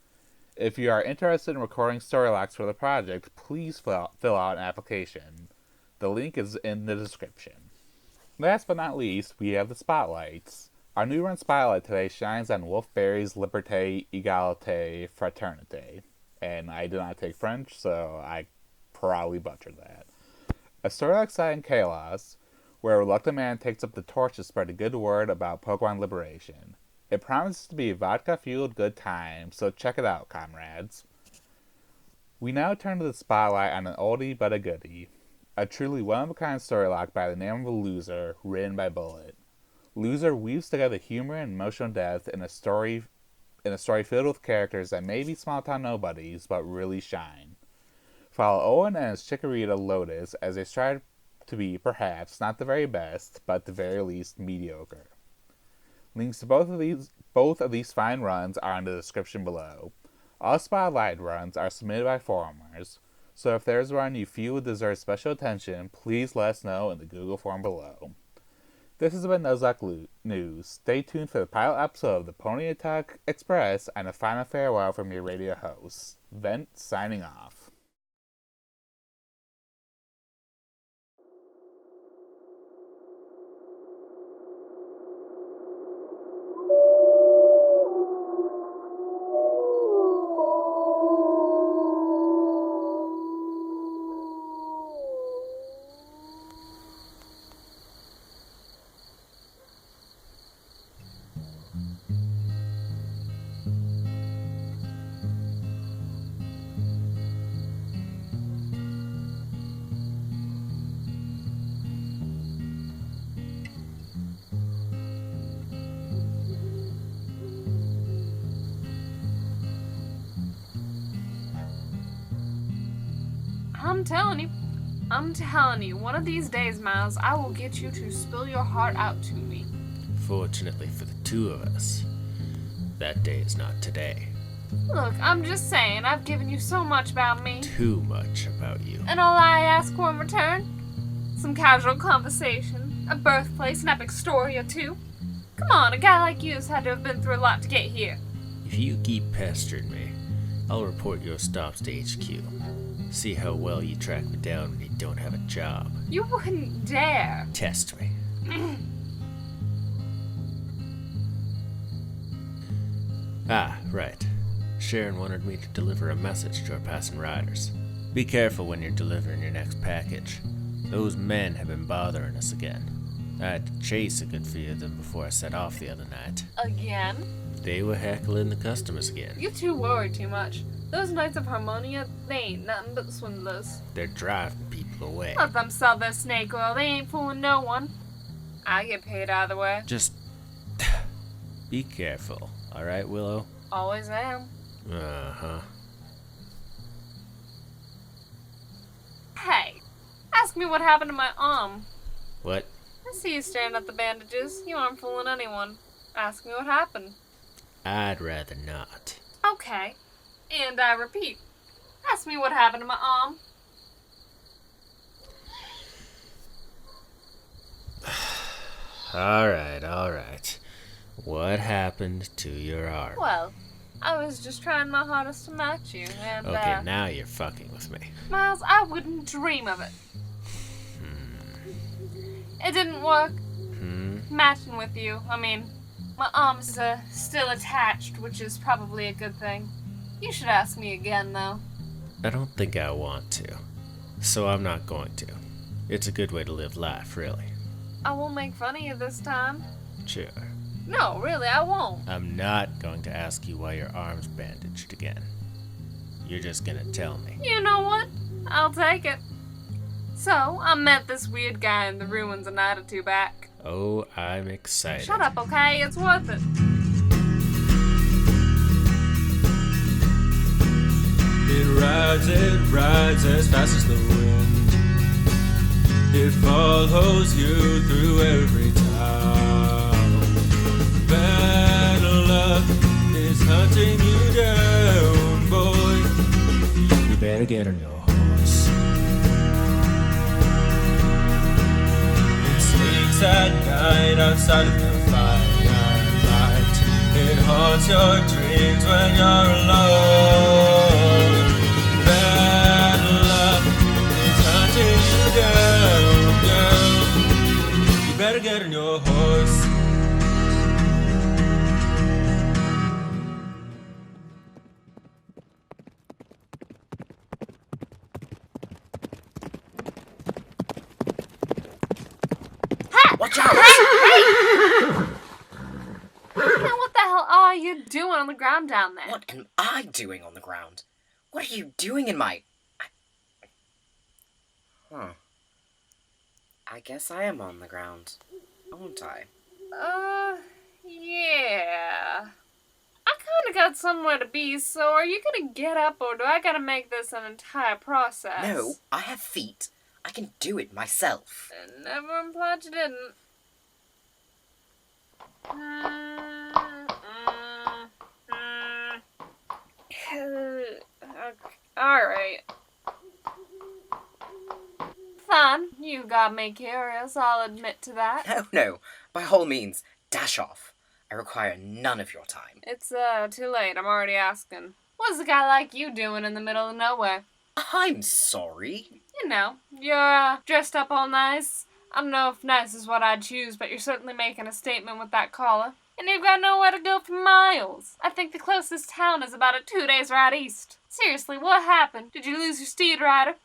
If you are interested in recording Storylocks for the project, please fill out an application. The link is in the description. Last but not least, we have the spotlights. Our new run spotlight today shines on Wolfberry's Liberté, Egalité, Fraternité. And I did not take French, so I probably butchered that. A Storylock set in Chaos, where a reluctant man takes up the torch to spread a good word about Pokemon liberation. It promises to be a vodka-fueled good time, so check it out, comrades. We now turn to the spotlight on an oldie but a goodie. A truly one-of-a-kind storylock by the name of Loser, written by Bullet. Loser weaves together humor and emotional depth in a story filled with characters that may be small-town nobodies, but really shine. Follow Owen and his chikorita Lotus as they strive to be, perhaps, not the very best, but at the very least, mediocre. Links to both of these fine runs are in the description below. All spotlight runs are submitted by forumers, so if there's a run you feel deserves special attention, please let us know in the Google form below. This has been Nuzlocke News. Stay tuned for the pilot episode of the Ponyta Express and a final farewell from your radio host. Vent signing off. I'm telling you, one of these days, Miles, I will get you to spill your heart out to me. Fortunately for the two of us, that day is not today. Look, I'm just saying, I've given you so much about me. Too much about you. And all I ask for in return? Some casual conversation, a birthplace, an epic story or two. Come on, a guy like you's had to have been through a lot to get here. If you keep pestering me, I'll report your stops to HQ. See how well you track me down when you don't have a job. You wouldn't dare. Test me. Right. Sharon wanted me to deliver a message to our passing riders. Be careful when you're delivering your next package. Those men have been bothering us again. I had to chase a good few of them before I set off the other night. Again? They were heckling the customers again. You two worry too much. Those Knights of Harmonia, they ain't nothing but swindlers. They're driving people away. Let them sell their snake oil, they ain't fooling no one. I get paid either way. Just be careful, alright, Willow? Always am. Uh-huh. Ask me what happened to my arm. What? I see you staring at the bandages. You aren't fooling anyone. Ask me what happened. I'd rather not. Okay. And I repeat. Ask me what happened to my arm. Alright. What happened to your arm? Well, I was just trying my hardest to match you, and, Okay, now you're fucking with me. Miles, I wouldn't dream of it. It didn't work. Matching with you. I mean, my arm's still attached, which is probably a good thing. You should ask me again, though. I don't think I want to. So I'm not going to. It's a good way to live life, really. I won't make fun of you this time. Sure. No, really, I won't. I'm not going to ask you why your arm's bandaged again. You're just gonna tell me. You know what? I'll take it. So, I met this weird guy in the ruins a night or two back. Oh, I'm excited. Shut up, okay? It's worth it. It rides as fast as the wind. It follows you through every town. Bad luck is hunting you down, boy. You better get on your horse. It sneaks at night outside of the firelight. It haunts your dreams when you're alone. Bad luck is hunting you down, girl. You better get on your horse. Watch out! Now, what the hell are you doing on the ground down there? What am I doing on the ground? What are you doing in my... I guess I am on the ground, won't I? Yeah. I kinda got somewhere to be, so are you gonna get up, or do I gotta make this an entire process? No, I have feet. I can do it myself. I never implied you didn't. Alright. Fine, you got me curious, I'll admit to that. No, by all means, dash off. I require none of your time. It's, too late, I'm already asking. What's a guy like you doing in the middle of nowhere? I'm sorry. You know, you're, dressed up all nice. I don't know if nice is what I'd choose, but you're certainly making a statement with that collar. And you've got nowhere to go for miles. I think the closest town is about a 2 days ride east. Seriously, what happened? Did you lose your steed rider?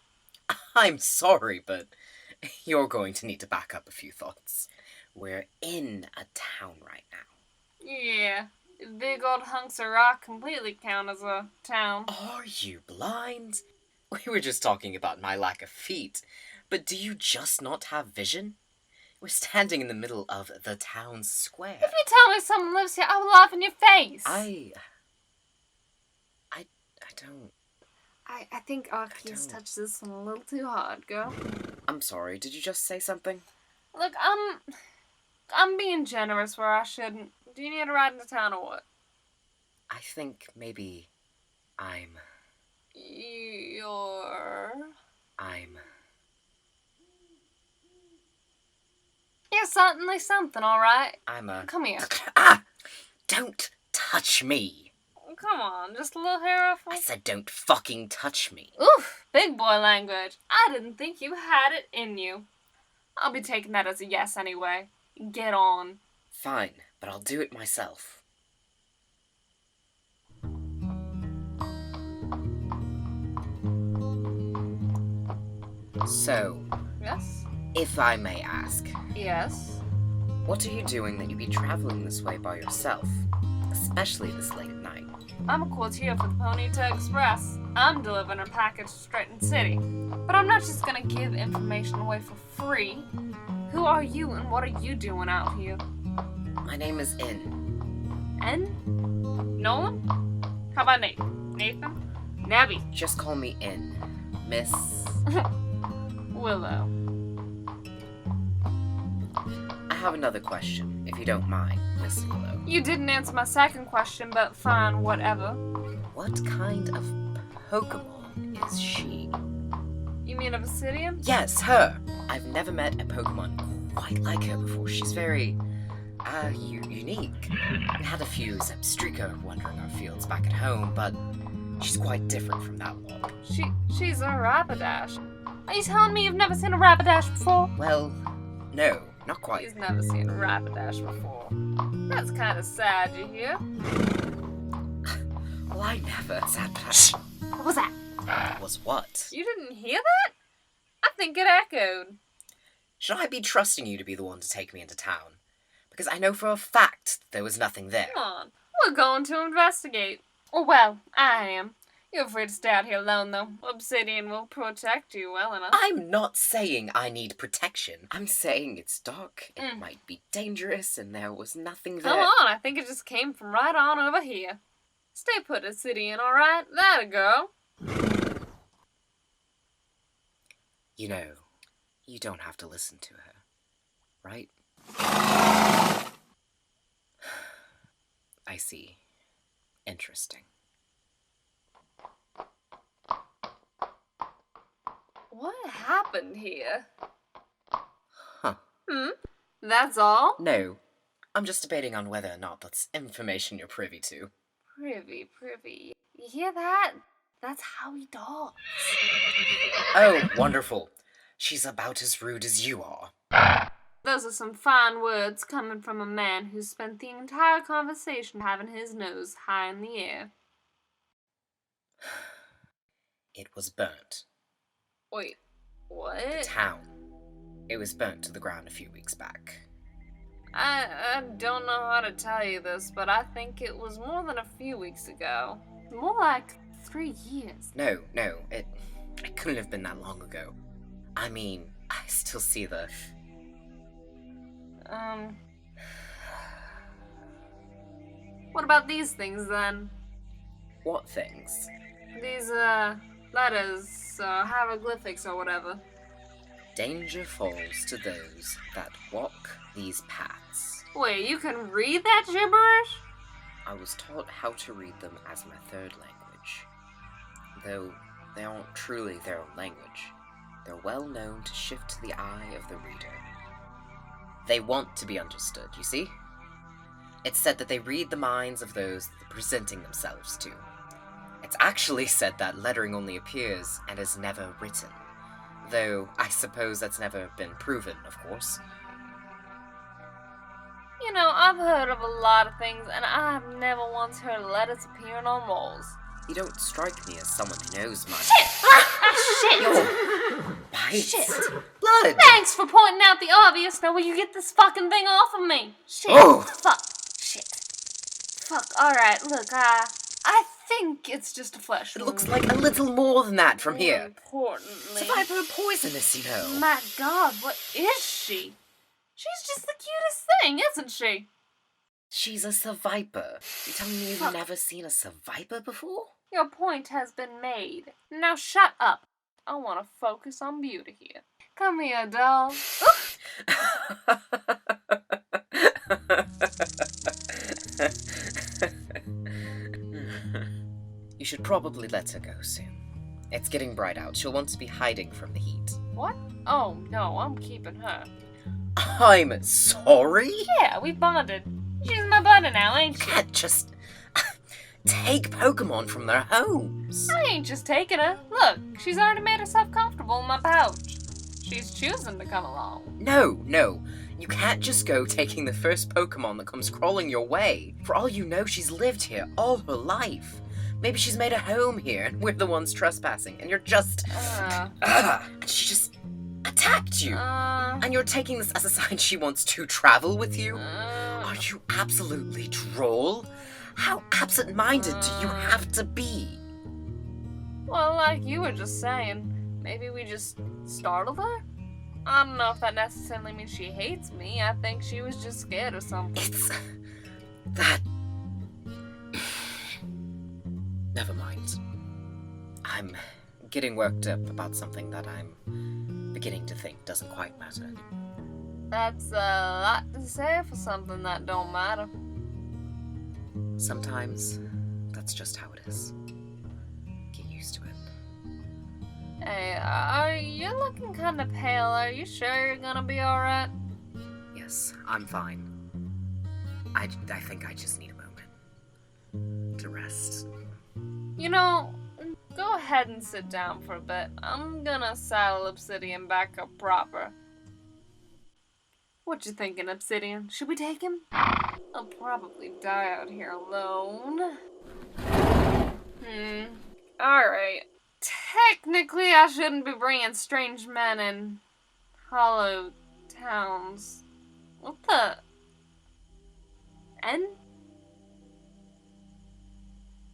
I'm sorry, but you're going to need to back up a few thoughts. We're in a town right now. Yeah. Big old hunks of rock completely count as a town. Are you blind? We were just talking about my lack of feet, but do you just not have vision? We're standing in the middle of the town square. If you tell me someone lives here, I will laugh in your face. I don't... I think Arceus touched this one a little too hard, girl. I'm sorry, did you just say something? Look, I'm being generous where I shouldn't. Do you need a ride into town or what? I think maybe I'm... You're certainly something, alright. Come here. Don't touch me. Come on, just a little hair ruffle. I said don't fucking touch me. Oof, big boy language. I didn't think you had it in you. I'll be taking that as a yes anyway. Get on. Fine, but I'll do it myself. So, Yes? if I may ask, Yes? what are you doing that you'd be traveling this way by yourself? Especially this late at night. I'm a courtier for the Ponyta Express. I'm delivering a package to Stratton City. But I'm not just gonna give information away for free. Who are you and what are you doing out here? My name is In. N? Nolan? How about Nathan? Nathan? Nabby. Just call me In. Miss... Willow. I have another question, if you don't mind, Miss Willow. You didn't answer my second question, but fine, whatever. What kind of Pokemon is she? You mean Obsidian? Yes, her! I've never met a Pokemon quite like her before. She's very, unique. We had a few Zebstrika wandering our fields back at home, but she's quite different from that lot. She's a Rapidash. Are you telling me you've never seen a Rapidash before? Well, no, not quite. He's never seen a Rapidash before. That's kind of sad, you hear? Well, I never. Sad, but Shh! What was that? Was what? You didn't hear that? I think it echoed. Should I be trusting you to be the one to take me into town? Because I know for a fact there was nothing there. Come on. We're going to investigate. Oh, well, I am. You're free to stay out here alone, though. Obsidian will protect you well enough. I'm not saying I need protection. I'm saying it's dark, it might be dangerous, and there was nothing there. Come on, I think it just came from right on over here. Stay put, Obsidian, alright? That'll go. You know, you don't have to listen to her, right? I see. Interesting. What happened here? Huh. That's all? No. I'm just debating on whether or not that's information you're privy to. Privy. You hear that? That's how he talks. Oh, wonderful. She's about as rude as you are. Those are some fine words coming from a man who spent the entire conversation having his nose high in the air. It was burnt. Wait, what? The town. It was burnt to the ground a few weeks back. I don't know how to tell you this, but I think it was more than a few weeks ago. More like 3 years. No, it couldn't have been that long ago. I mean, I still see the... What about these things, then? What things? These, letters, hieroglyphics or whatever. Danger falls to those that walk these paths. Wait, you can read that gibberish? I was taught how to read them as my third language. Though they aren't truly their own language, they're well known to shift the eye of the reader. They want to be understood, you see? It's said that they read the minds of those they're presenting themselves to. It's actually said that lettering only appears and is never written. Though, I suppose that's never been proven, of course. You know, I've heard of a lot of things, and I've never once heard letters appearing on walls. You don't strike me as someone who knows much. Shit! Your bites. Shit! Blood! Thanks for pointing out the obvious. Now will you get this fucking thing off of me? Shit! Oh. Fuck! Shit! Fuck! Alright, look, I think it's just a flesh It wound. looks like a little more than that from More here. importantly... Survivor of poisonous, you know. My god, what is she? She's just the cutest thing, isn't she? She's a survivor. You telling me you've Fuck. never seen a survivor before? Your point has been made. Now shut up. I want to focus on beauty here. Come here, doll. You should probably let her go soon. It's getting bright out. She'll want to be hiding from the heat. What? Oh, no, I'm keeping her. I'm sorry? Yeah, we bonded. She's my buddy now, ain't she? Can't just take Pokemon from their homes. I ain't just taking her. Look, she's already made herself comfortable in my pouch. She's choosing to come along. No. You can't just go taking the first Pokemon that comes crawling your way. For all you know, she's lived here all her life. Maybe she's made a home here and we're the ones trespassing and you're just... and she just attacked you. And you're taking this as a sign she wants to travel with you? Are you absolutely droll? How absent-minded do you have to be? Well, like you were just saying, maybe we just startled her? I don't know if that necessarily means she hates me. I think she was just scared or something. It's... that... Never mind. I'm getting worked up about something that I'm beginning to think doesn't quite matter. That's a lot to say for something that don't matter. Sometimes, that's just how it is. Get used to it. Hey, are you looking kinda pale? Are you sure you're gonna be alright? Yes, I'm fine. I think I just need a moment to rest. You know, go ahead and sit down for a bit. I'm gonna saddle Obsidian back up proper. What you thinking, Obsidian? Should we take him? I'll probably die out here alone. Alright. Technically, I shouldn't be bringing strange men in hollow towns. What the? N?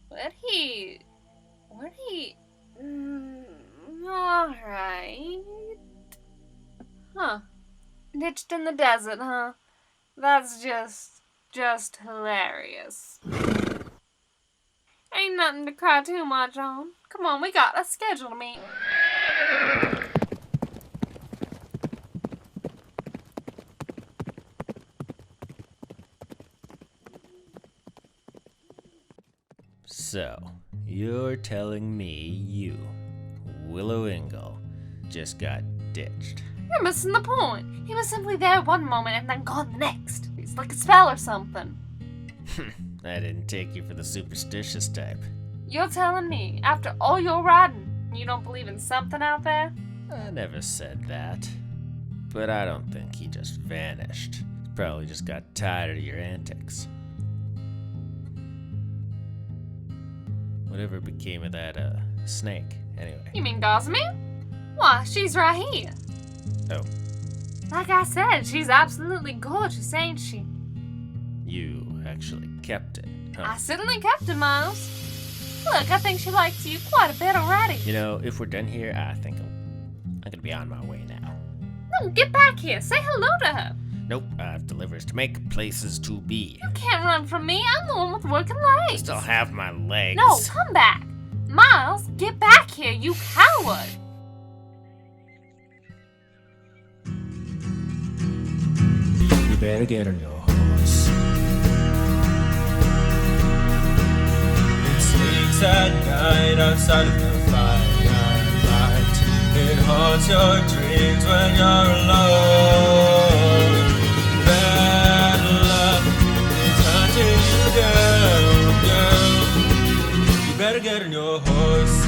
Where'd he... Alright. Huh. Ditched in the desert, huh? That's just hilarious. Ain't nothing to cry too much on. Come on, we got a schedule to meet. So, you're telling me you, Willow Ingle, just got ditched. You're missing the point. He was simply there one moment and then gone the next. It's like a spell or something. I didn't take you for the superstitious type. You're telling me, after all your riding, you don't believe in something out there? I never said that. But I don't think he just vanished. He probably just got tired of your antics. Whatever became of that, snake, anyway? You mean Gossamer? Why, she's right here. Oh. Like I said, she's absolutely gorgeous, ain't she? You actually kept it, huh? I certainly kept her, Miles. Look, I think she likes you quite a bit already. You know, if we're done here, I think I'm gonna be on my way now. No, get back here. Say hello to her. Nope, I've deliveries to make, places to be. You can't run from me. I'm the one with working I legs. still have my legs. No, come back. Miles, get back here, you coward. You better get on your horse. It sneaks at night outside of the firelight. It haunts your dreams when you're alone. Bad luck is hunting you down, girl. You better get on your horse.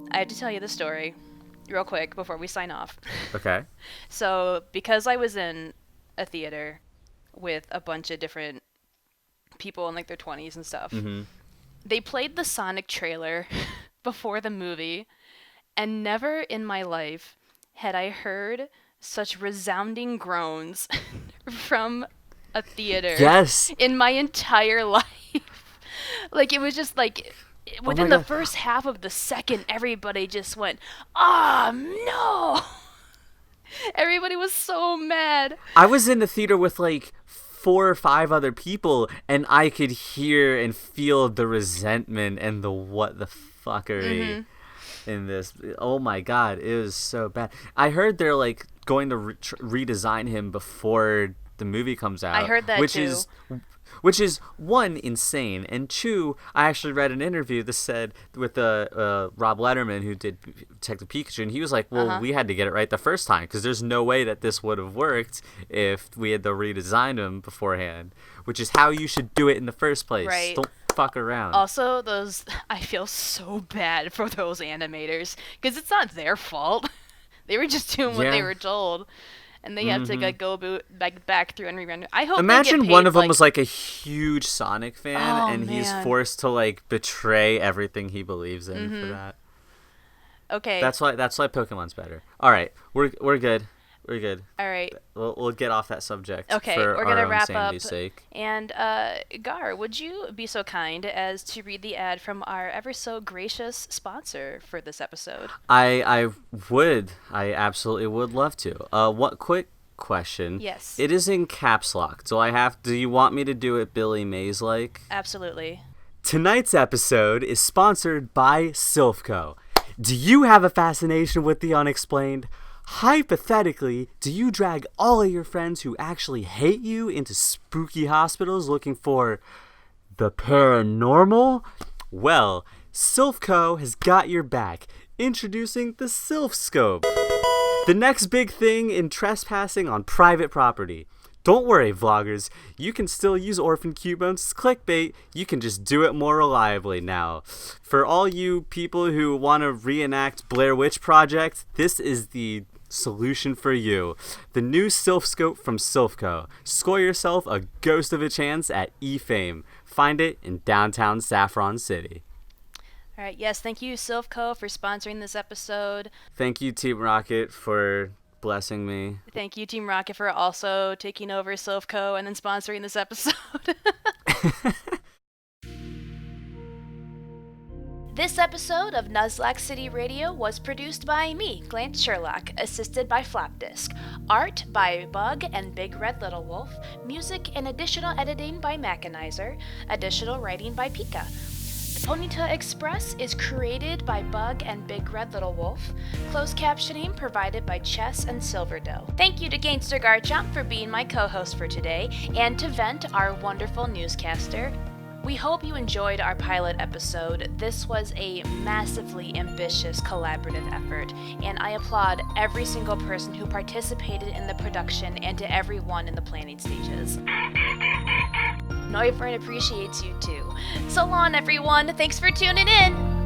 I have to tell you the story real quick before we sign off. Okay. So, because I was in a theater with a bunch of different people in like their 20s and stuff, they played the Sonic trailer before the movie, and never in my life had I heard such resounding groans from a theater Yes. in my entire life. Like, it was just like... Within the first half of the second, everybody just went, "Ah, no!" Everybody was so mad. I was in the theater with like 4 or 5 other people, and I could hear and feel the resentment and the what the fuckery in this. Oh my god, it was so bad. I heard they're like going to redesign him before the movie comes out. I heard that too. Which is, one, insane, and two, I actually read an interview that said with Rob Letterman, who did Detective Pikachu, and he was like, well, we had to get it right the first time, because there's no way that this would have worked if we had to redesign him beforehand, which is how you should do it in the first place. Right. Don't fuck around. Also, I feel so bad for those animators, because it's not their fault. They were just doing what they were told. And they have to go back through and re-render. I hope Imagine they get paid, one of them was like a huge Sonic fan, and man. he's forced to like betray everything he believes in for that. Okay. That's why Pokemon's better. All right, we're good. We're good. All right. We'll get off that subject. Okay, for we're our gonna own wrap sanity's up. sake. And Gar, would you be so kind as to read the ad from our ever so gracious sponsor for this episode? I would. I absolutely would love to. What quick question? Yes. It is in caps lock. Do you want me to do it Billy Mays like? Absolutely. Tonight's episode is sponsored by Silphco. Do you have a fascination with the unexplained? Hypothetically, do you drag all of your friends who actually hate you into spooky hospitals looking for the paranormal? Well, Silphco has got your back. Introducing the Silphscope, the next big thing in trespassing on private property. Don't worry, vloggers. You can still use Orphan Cubones as clickbait. You can just do it more reliably now. For all you people who want to reenact Blair Witch Project, this is the solution for you. The new Silphscope from Silphco. Score yourself a ghost of a chance at eFame. Find it in downtown Saffron City. All right. Yes. Thank you, Silphco, for sponsoring this episode. Thank you, Team Rocket, for blessing me. Thank you, Team Rocket, for also taking over Silphco and then sponsoring this episode. This episode of Nuzlocke City Radio was produced by me, GlanceSherlock, assisted by Flopdisc. Art by Bug and BigRedLittleWolf. Music and additional editing by MacEnhizer. Additional writing by Pika. The Ponyta Express is created by Bug and BigRedLittleWolf. Closed captioning provided by Chess and SilverDoe. Thank you to Gangster Garchomp for being my co-host for today, and to Vent, our wonderful newscaster. We hope you enjoyed our pilot episode. This was a massively ambitious collaborative effort, and I applaud every single person who participated in the production and to everyone in the planning stages. Neuvern appreciates you too. So long, everyone. Thanks for tuning in.